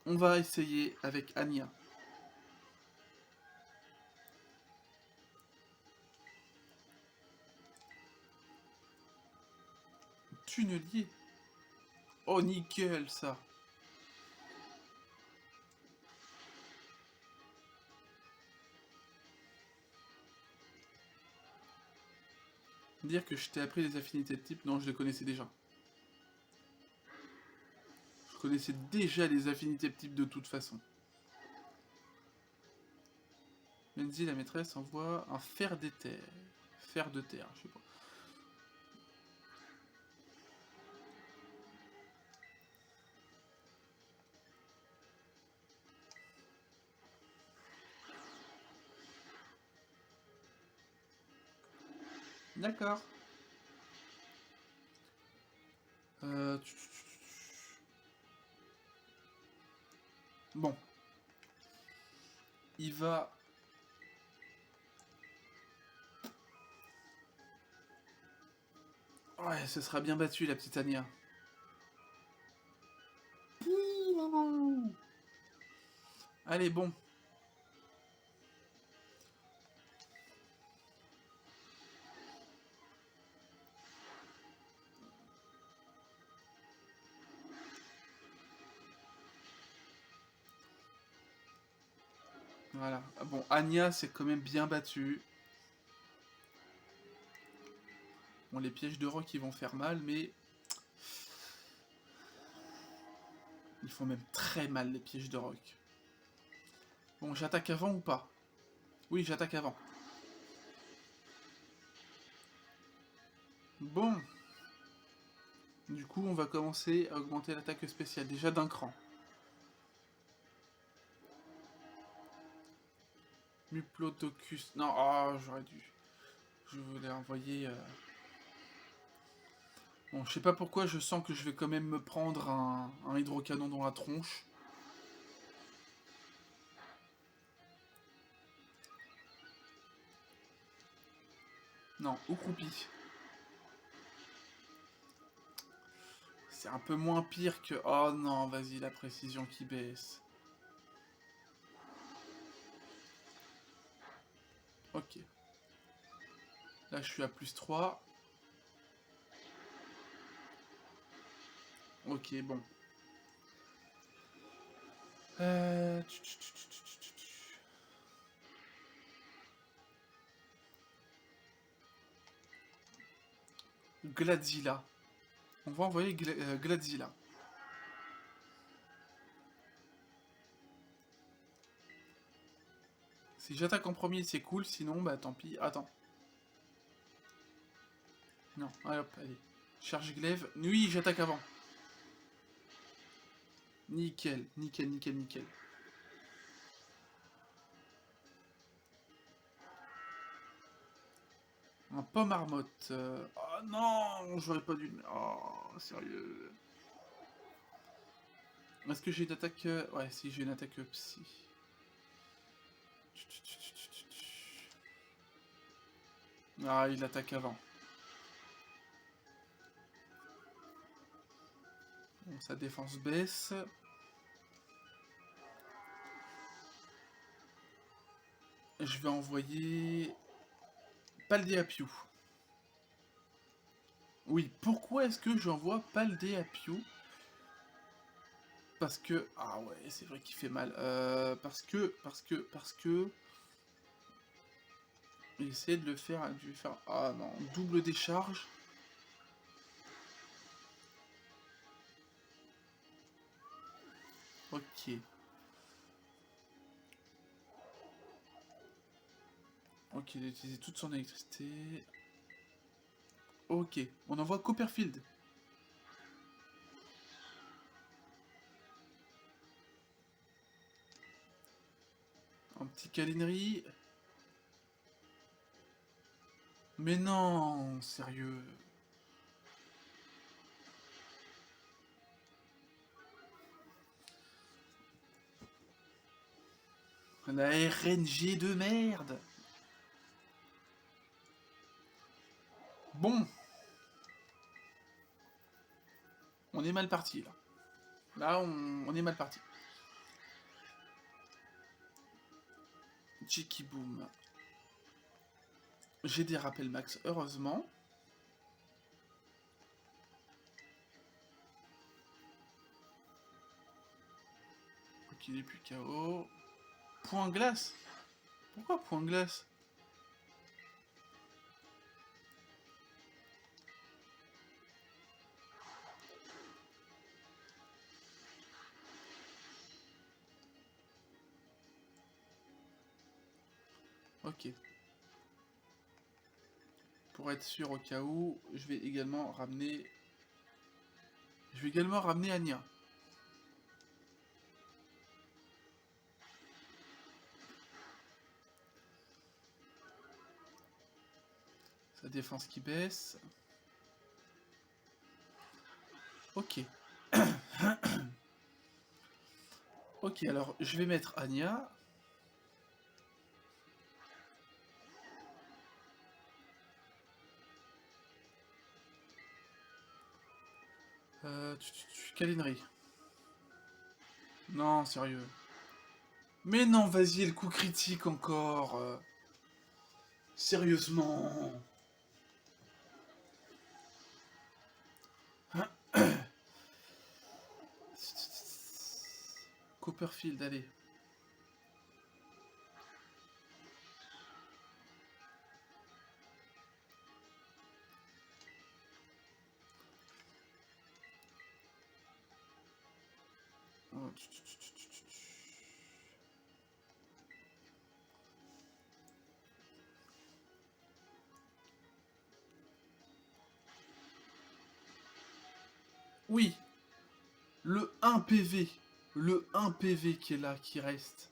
On va essayer avec Anya. Tunnelier. Oh nickel ça. Dire que je t'ai appris les affinités de type, non je les connaissais déjà. Je connaissais déjà les affinités de type de toute façon. Menzi, la maîtresse, envoie un fer d'éther. Fer de terre, je sais pas. D'accord. Euh... Bon. Il va... Ouais, ce sera bien battu, la petite Anya. Allez, bon. Voilà. Bon, Anya, c'est quand même bien battu. Bon, les pièges de roc, ils vont faire mal, mais... Ils font même très mal, les pièges de roc. Bon, j'attaque avant ou pas? Oui, j'attaque avant. Bon. Du coup, on va commencer à augmenter l'attaque spéciale, déjà d'un cran. Muplotocus... Non, oh, j'aurais dû... Je voulais envoyer... Bon, je sais pas pourquoi, je sens que je vais quand même me prendre un hydrocanon dans la tronche. Non, ou croupi. C'est un peu moins pire que... Oh non, vas-y, la précision qui baisse. Ok. Là, je suis à plus 3. Ok, bon. Euh... Gladzilla. On va envoyer Gladzilla. Si j'attaque en premier, c'est cool. Sinon, bah tant pis. Attends. Non, allez hop, allez. Charge glaive. Oui, j'attaque avant. Nickel, nickel, nickel, nickel. Un pomme marmotte. Oh non, j'aurais pas dû... Oh, sérieux. Est-ce que j'ai une attaque... Ouais, si, j'ai une attaque psy. Ah, il attaque avant. Bon, sa défense baisse. Je vais envoyer... Paldeapiu. Oui, pourquoi est-ce que j'envoie Paldeapiu? Parce que... Ah ouais, c'est vrai qu'il fait mal. Parce que... Essayer de le faire... Ah non, double décharge. Ok. Ok, il a utilisé toute son électricité. Ok, on envoie Copperfield. Un petit câlinerie. Mais non, sérieux. La RNG de merde. Bon. On est mal parti, là. Là, on est mal parti. Cheeky boom. J'ai des rappels max, heureusement. Ok, il n'est plus KO. Point glace. Pourquoi point glace? Ok. Pour être sûr au cas où, je vais également ramener... Je vais également ramener Anya. Sa défense qui baisse. Ok. Ok, alors je vais mettre Anya. Câlinerie. Non, sérieux. Mais non, vas-y, le coup critique encore. Sérieusement. Copperfield, allez. Oh, oui, le 1 PV. Le 1 PV qui est là, qui reste.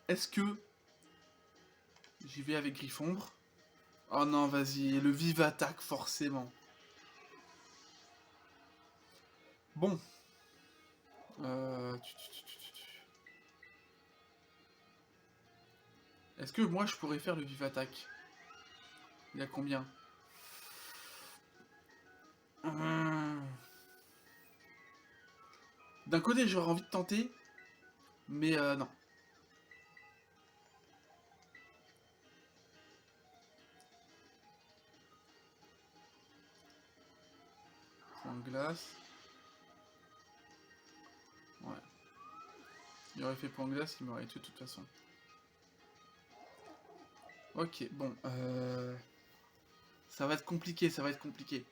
Est-ce que j'y vais avec Griffombre? Oh non, vas-y, le vive attaque, forcément. Bon. Est-ce que moi je pourrais faire le vive attaque? Il a combien? D'un côté, j'aurais envie de tenter, mais non. Point de glace. Ouais. Il aurait fait point de glace, il m'aurait tué de toute façon. Ok, bon. Ça va être compliqué, ça va être compliqué.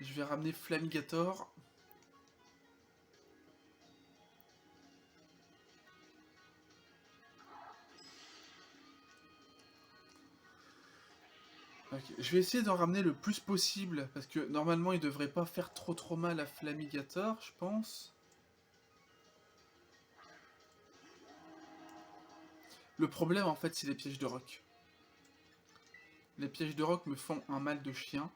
Je vais ramener Flamigator. Okay. Je vais essayer d'en ramener le plus possible, parce que normalement il devrait pas faire trop mal à Flamigator, je pense. Le problème, en fait, c'est les pièges de roc. Les pièges de roc me font un mal de chien.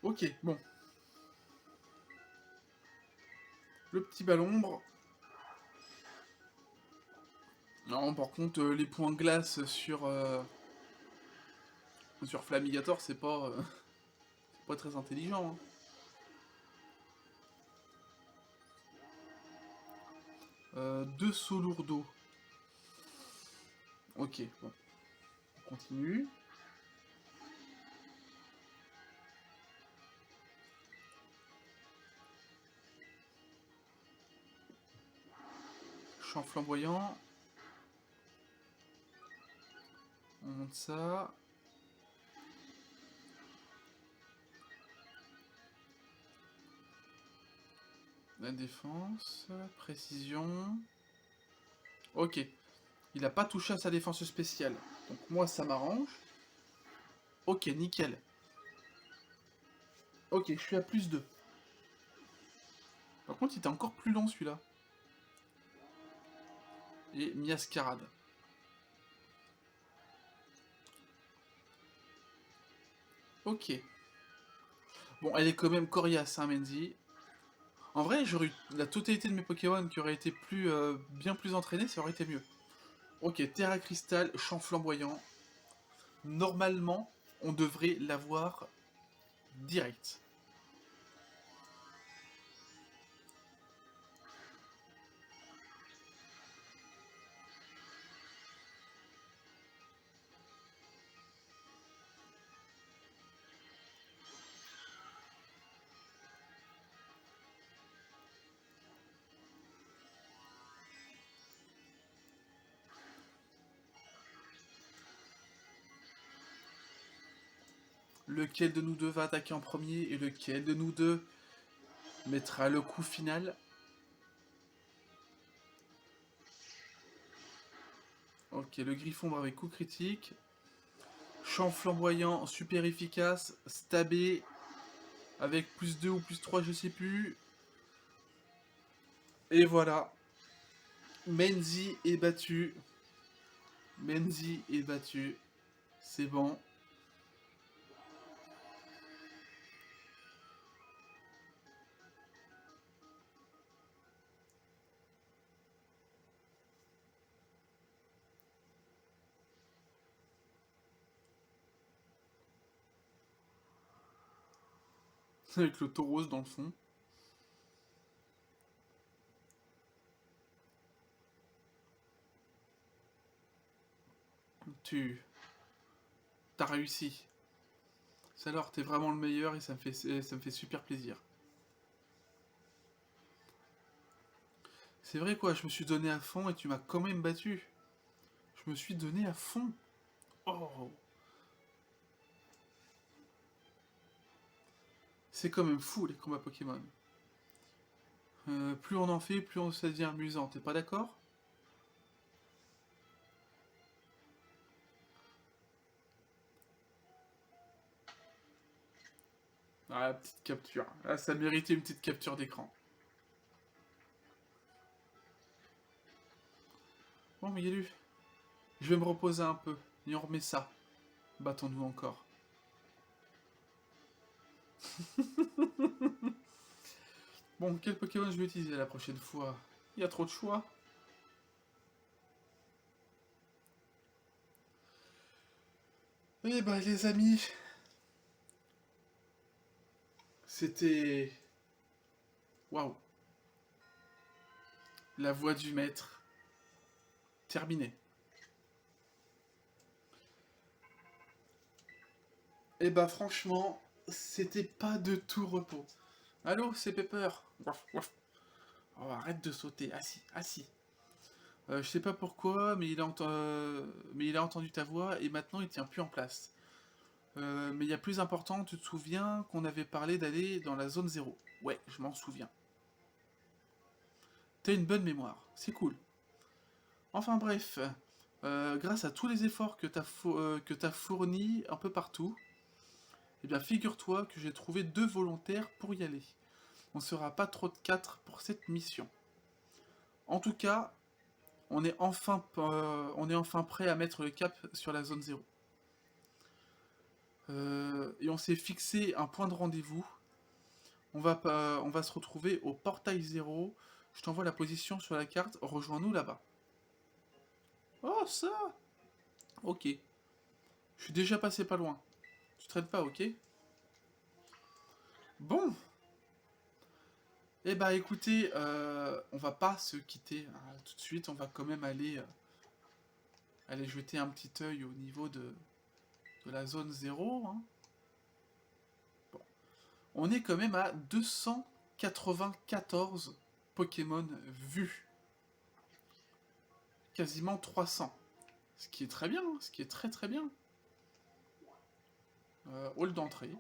Ok, bon. Le petit ballon. Non, par contre, les points glace sur Flamigator, c'est pas très intelligent. Hein. Deux sauts lourdeaux. Ok, bon. On continue. Champ flamboyant. On monte ça. La défense. Précision. Ok. Il a pas touché à sa défense spéciale. Donc moi, ça m'arrange. Ok, nickel. Ok, je suis à +2. Par contre, il était encore plus lent celui-là. Et Miascarade. Ok. Bon, elle est quand même coriace, hein, Menzi. En vrai, j'aurais eu la totalité de mes Pokémon qui auraient été bien plus entraînés, ça aurait été mieux. Ok, Terra Cristal, champ flamboyant. Normalement, on devrait l'avoir direct. Lequel de nous deux va attaquer en premier et lequel de nous deux mettra le coup final? Ok, le Griffon avec coup critique. Champ flamboyant, super efficace, stabé, avec +2 ou +3, je sais plus. Et voilà, Menzi est battu. Menzi est battu. C'est bon. Avec le taureau dans le fond. T'as réussi. C'est alors, t'es vraiment le meilleur et ça me fait super plaisir. C'est vrai quoi, je me suis donné à fond et tu m'as quand même battu. Je me suis donné à fond. Oh, c'est quand même fou les combats Pokémon. Plus on en fait, plus ça devient amusant, t'es pas d'accord? Ah, la petite capture. Ah, ça méritait une petite capture d'écran. Bon, Miguelu, je vais me reposer un peu. Et on remet ça. Battons-nous encore. Bon, quel Pokémon je vais utiliser la prochaine fois? Il y a trop de choix. Eh ben, les amis, c'était... Waouh. La voix du maître. Terminé. Eh ben, franchement, c'était pas de tout repos. Allô, c'est Pepper. Waf, waf. Oh, arrête de sauter. Assis, assis. Je sais pas pourquoi, mais il a entendu ta voix et maintenant il tient plus en place. Mais il y a plus important, tu te souviens qu'on avait parlé d'aller dans la zone 0. Ouais, je m'en souviens. T'as une bonne mémoire, c'est cool. Enfin bref, grâce à tous les efforts que t'as fournis un peu partout, Eh bien, figure-toi que j'ai trouvé 2 volontaires pour y aller. On ne sera pas trop de 4 pour cette mission. En tout cas, on est enfin prêt à mettre le cap sur la zone 0. Et on s'est fixé un point de rendez-vous. On va se retrouver au portail 0. Je t'envoie la position sur la carte. Rejoins-nous là-bas. Oh, ça! Ok. Je suis déjà passé pas loin. Tu traînes pas, ok? Bon. Eh bah écoutez, on va pas se quitter hein, tout de suite. On va quand même aller jeter un petit œil au niveau de la zone 0. Hein. Bon. On est quand même à 294 Pokémon vus. Quasiment 300. Ce qui est très bien, hein, ce qui est très très bien. Hall d'entrée.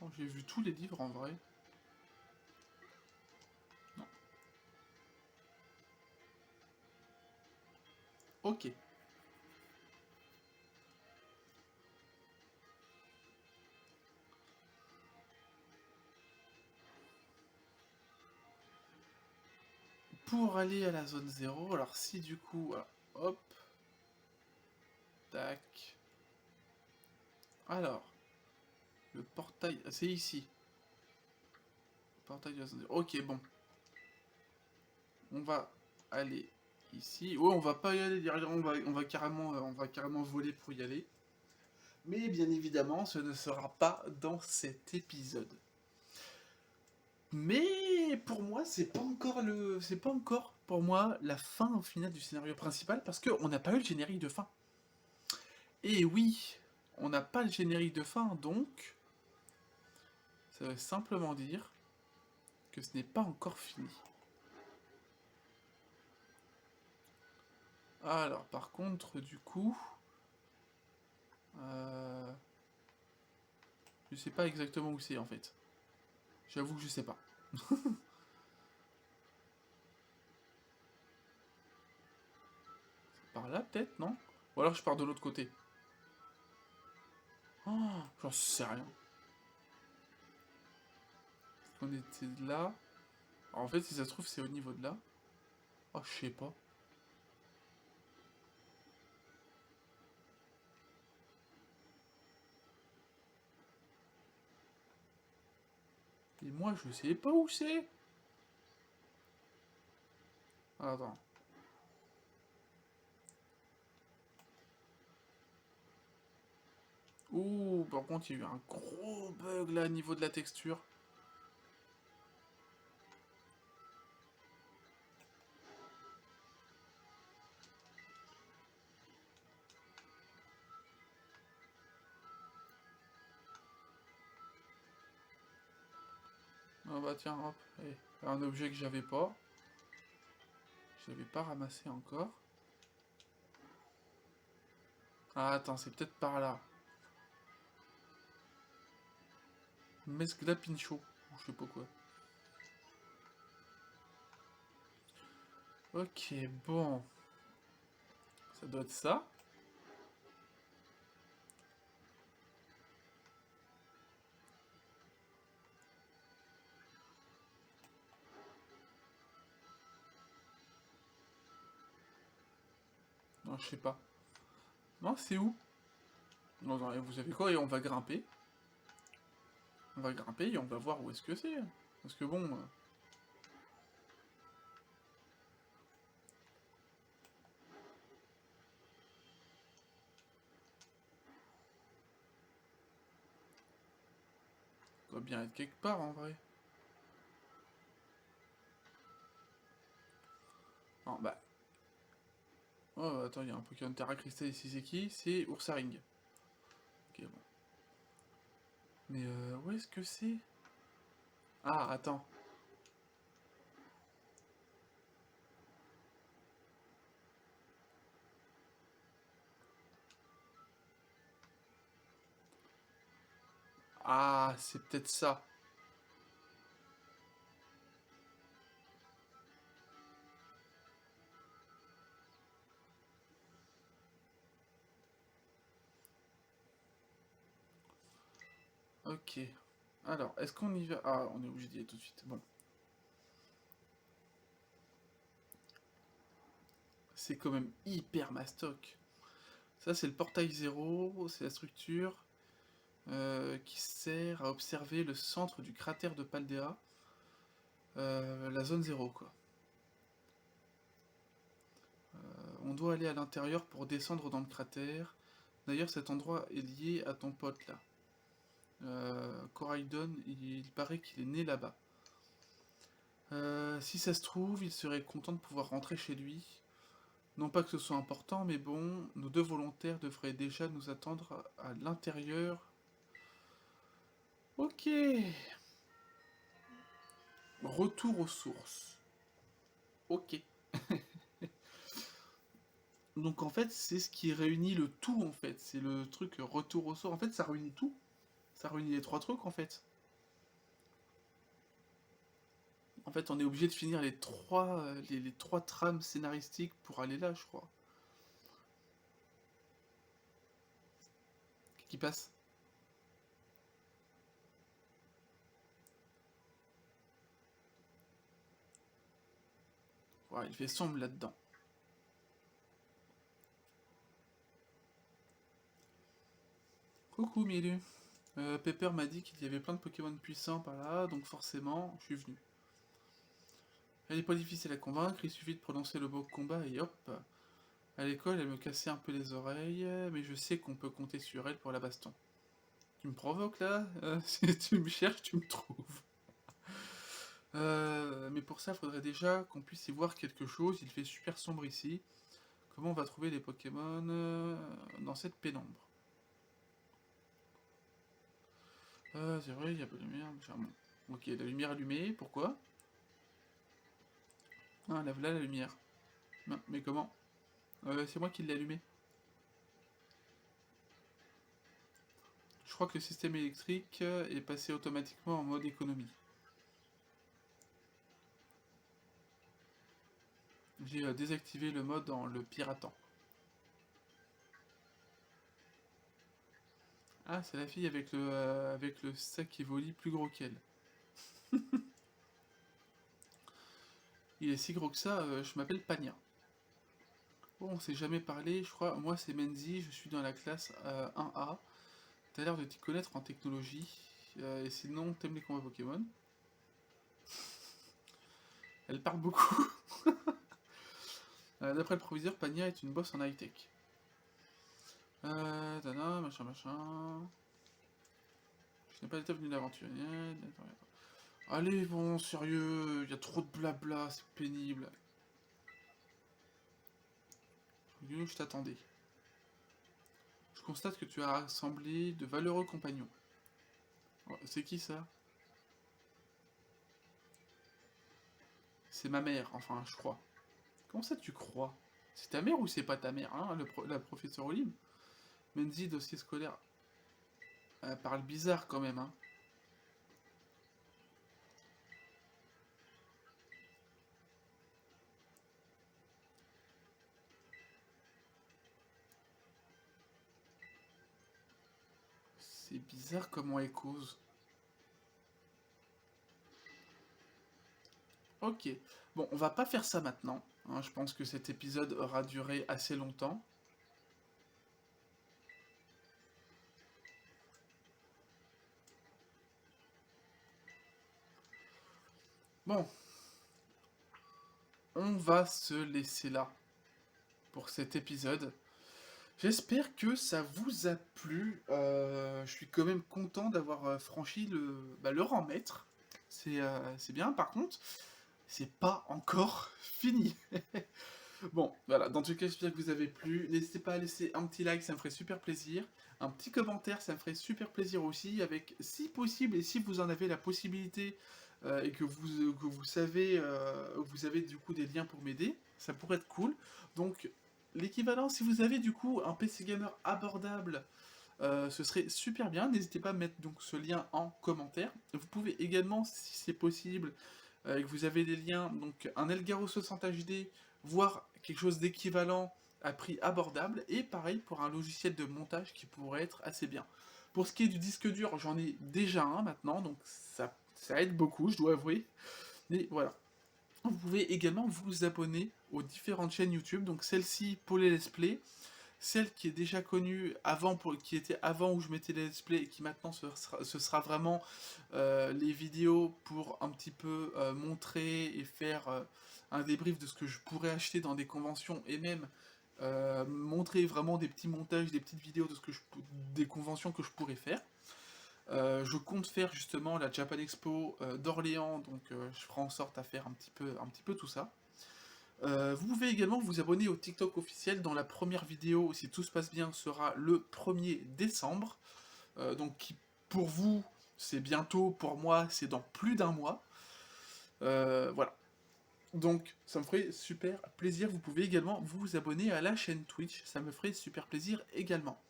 Oh, j'ai vu tous les livres en vrai. Non. Ok. Pour aller à la zone 0, alors si du coup, alors, hop, tac. Alors, le portail, c'est ici. Portail de la zone 0. Ok, bon. On va aller ici. Ouais, on va pas y aller derrière, on va carrément voler pour y aller. Mais bien évidemment, ce ne sera pas dans cet épisode. Mais pour moi, c'est pas encore pour moi la fin au final du scénario principal parce qu'on n'a pas eu le générique de fin. Et oui, on n'a pas le générique de fin, donc ça veut simplement dire que ce n'est pas encore fini. Alors, par contre, du coup, euh, je sais pas exactement où c'est en fait. J'avoue que je sais pas. Par là peut-être, non? Ou alors je pars de l'autre côté. Oh, j'en sais rien. On était là. Alors, en fait, si ça se trouve, c'est au niveau de là. Oh, je sais pas. Et moi, je sais pas où c'est. Ah, attends. Ouh, par contre, il y a eu un gros bug là au niveau de la texture. Ah bah tiens, hop. Allez, un objet que j'avais pas. J'avais pas ramassé encore. Ah, attends, c'est peut-être par là. Mesgla Pincho. Je sais pas quoi. Ok, bon. Ça doit être ça. Non, je sais pas. Non, c'est où? Non, non, vous savez quoi? Et on va grimper. On va grimper et on va voir où est-ce que c'est. Parce que bon... ça doit bien être quelque part en vrai. Non, bah... Oh, attends, il y a un Pokémon Terra Crystal ici, c'est qui? C'est Ursaring. Ok, bon. Mais où est-ce que c'est? Ah, attends. Ah, c'est peut-être ça. Ok. Alors, est-ce qu'on y va? Ah, on est obligé d'y aller tout de suite. Bon. C'est quand même hyper mastoc. Ça, c'est le portail 0, c'est la structure qui sert à observer le centre du cratère de Paldea, la zone 0, quoi. On doit aller à l'intérieur pour descendre dans le cratère. D'ailleurs, cet endroit est lié à ton pote, là. Coraidon, il paraît qu'il est né là-bas. Si ça se trouve, il serait content de pouvoir rentrer chez lui. Non pas que ce soit important, mais bon, nos deux volontaires devraient déjà nous attendre à l'intérieur. Ok. Retour aux sources. Ok. Donc en fait, c'est ce qui réunit le tout en fait. C'est le truc retour aux sources. En fait, ça réunit tout. Ça réunit les trois trucs en fait. En fait, on est obligé de finir les trois trames scénaristiques pour aller là, je crois. Qui passe. Ouais, il fait sombre là-dedans. Coucou Mielu. Pepper m'a dit qu'il y avait plein de Pokémon puissants par là, donc forcément, je suis venu. Elle est pas difficile à convaincre, il suffit de prononcer le mot combat et hop. À l'école, elle me cassait un peu les oreilles, mais je sais qu'on peut compter sur elle pour la baston. Tu me provoques là? Si tu me cherches, tu me trouves. Mais pour ça, faudrait déjà qu'on puisse y voir quelque chose. Il fait super sombre ici. Comment on va trouver les Pokémon dans cette pénombre? C'est vrai, il y a pas de lumière, légèrement. Ok, la lumière allumée, pourquoi? Ah, là, voilà la lumière. Non, mais comment? C'est moi qui l'ai allumée. Je crois que le système électrique est passé automatiquement en mode économie. J'ai désactivé le mode en le piratant. Ah, c'est la fille avec le sac Evoli plus gros qu'elle. Il est si gros que ça, je m'appelle Pania. Bon, on s'est jamais parlé, je crois. Moi, c'est Menzi, je suis dans la classe 1A. T'as l'air de t'y connaître en technologie. Et sinon, t'aimes les combats Pokémon. Elle parle beaucoup. D'après le proviseur, Pania est une boss en high-tech. Tana, machin, machin. Je n'ai pas été venu d'aventurier. Allez, bon, sérieux, il y a trop de blabla, c'est pénible. Je t'attendais. Je constate que tu as rassemblé de valeureux compagnons. Oh, c'est qui ça? C'est ma mère, enfin, je crois. Comment ça tu crois? C'est ta mère ou c'est pas ta mère, hein, la professeure Olim? Menzi, dossier scolaire. Elle parle bizarre quand même, hein. C'est bizarre comment elle cause. Ok. Bon, on va pas faire ça maintenant, hein. Je pense que cet épisode aura duré assez longtemps. Bon, on va se laisser là pour cet épisode. J'espère que ça vous a plu. Je suis quand même content d'avoir franchi le rang maître. C'est bien, par contre, c'est pas encore fini. Bon, voilà, dans tout cas, j'espère que vous avez plu. N'hésitez pas à laisser un petit like, ça me ferait super plaisir. Un petit commentaire, ça me ferait super plaisir aussi. Avec, si possible, et si vous en avez la possibilité, et que vous savez, vous avez du coup des liens pour m'aider, ça pourrait être cool. Donc, l'équivalent, si vous avez du coup un PC gamer abordable, ce serait super bien. N'hésitez pas à mettre donc ce lien en commentaire. Vous pouvez également, si c'est possible, et que vous avez des liens, donc un Elgato 60 HD, voire quelque chose d'équivalent à prix abordable, et pareil pour un logiciel de montage qui pourrait être assez bien. Pour ce qui est du disque dur, j'en ai déjà un maintenant, donc ça aide beaucoup, je dois avouer. Mais voilà. Vous pouvez également vous abonner aux différentes chaînes YouTube, donc celle-ci pour les let's play, celle qui est déjà connue avant, qui était avant où je mettais les let's play, et qui maintenant ce sera vraiment les vidéos pour un petit peu montrer et faire un débrief de ce que je pourrais acheter dans des conventions, et même montrer vraiment des petits montages, des petites vidéos de des conventions que je pourrais faire. Je compte faire justement la Japan Expo d'Orléans, donc je ferai en sorte à faire un petit peu tout ça. Vous pouvez également vous abonner au TikTok officiel, dont la première vidéo, si tout se passe bien, sera le 1er décembre. Donc pour vous, c'est bientôt, pour moi, c'est dans plus d'un mois. Voilà. Donc ça me ferait super plaisir. Vous pouvez également vous abonner à la chaîne Twitch, ça me ferait super plaisir également.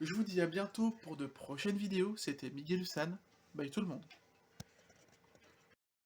Je vous dis à bientôt pour de prochaines vidéos. C'était Miguel San. Bye tout le monde.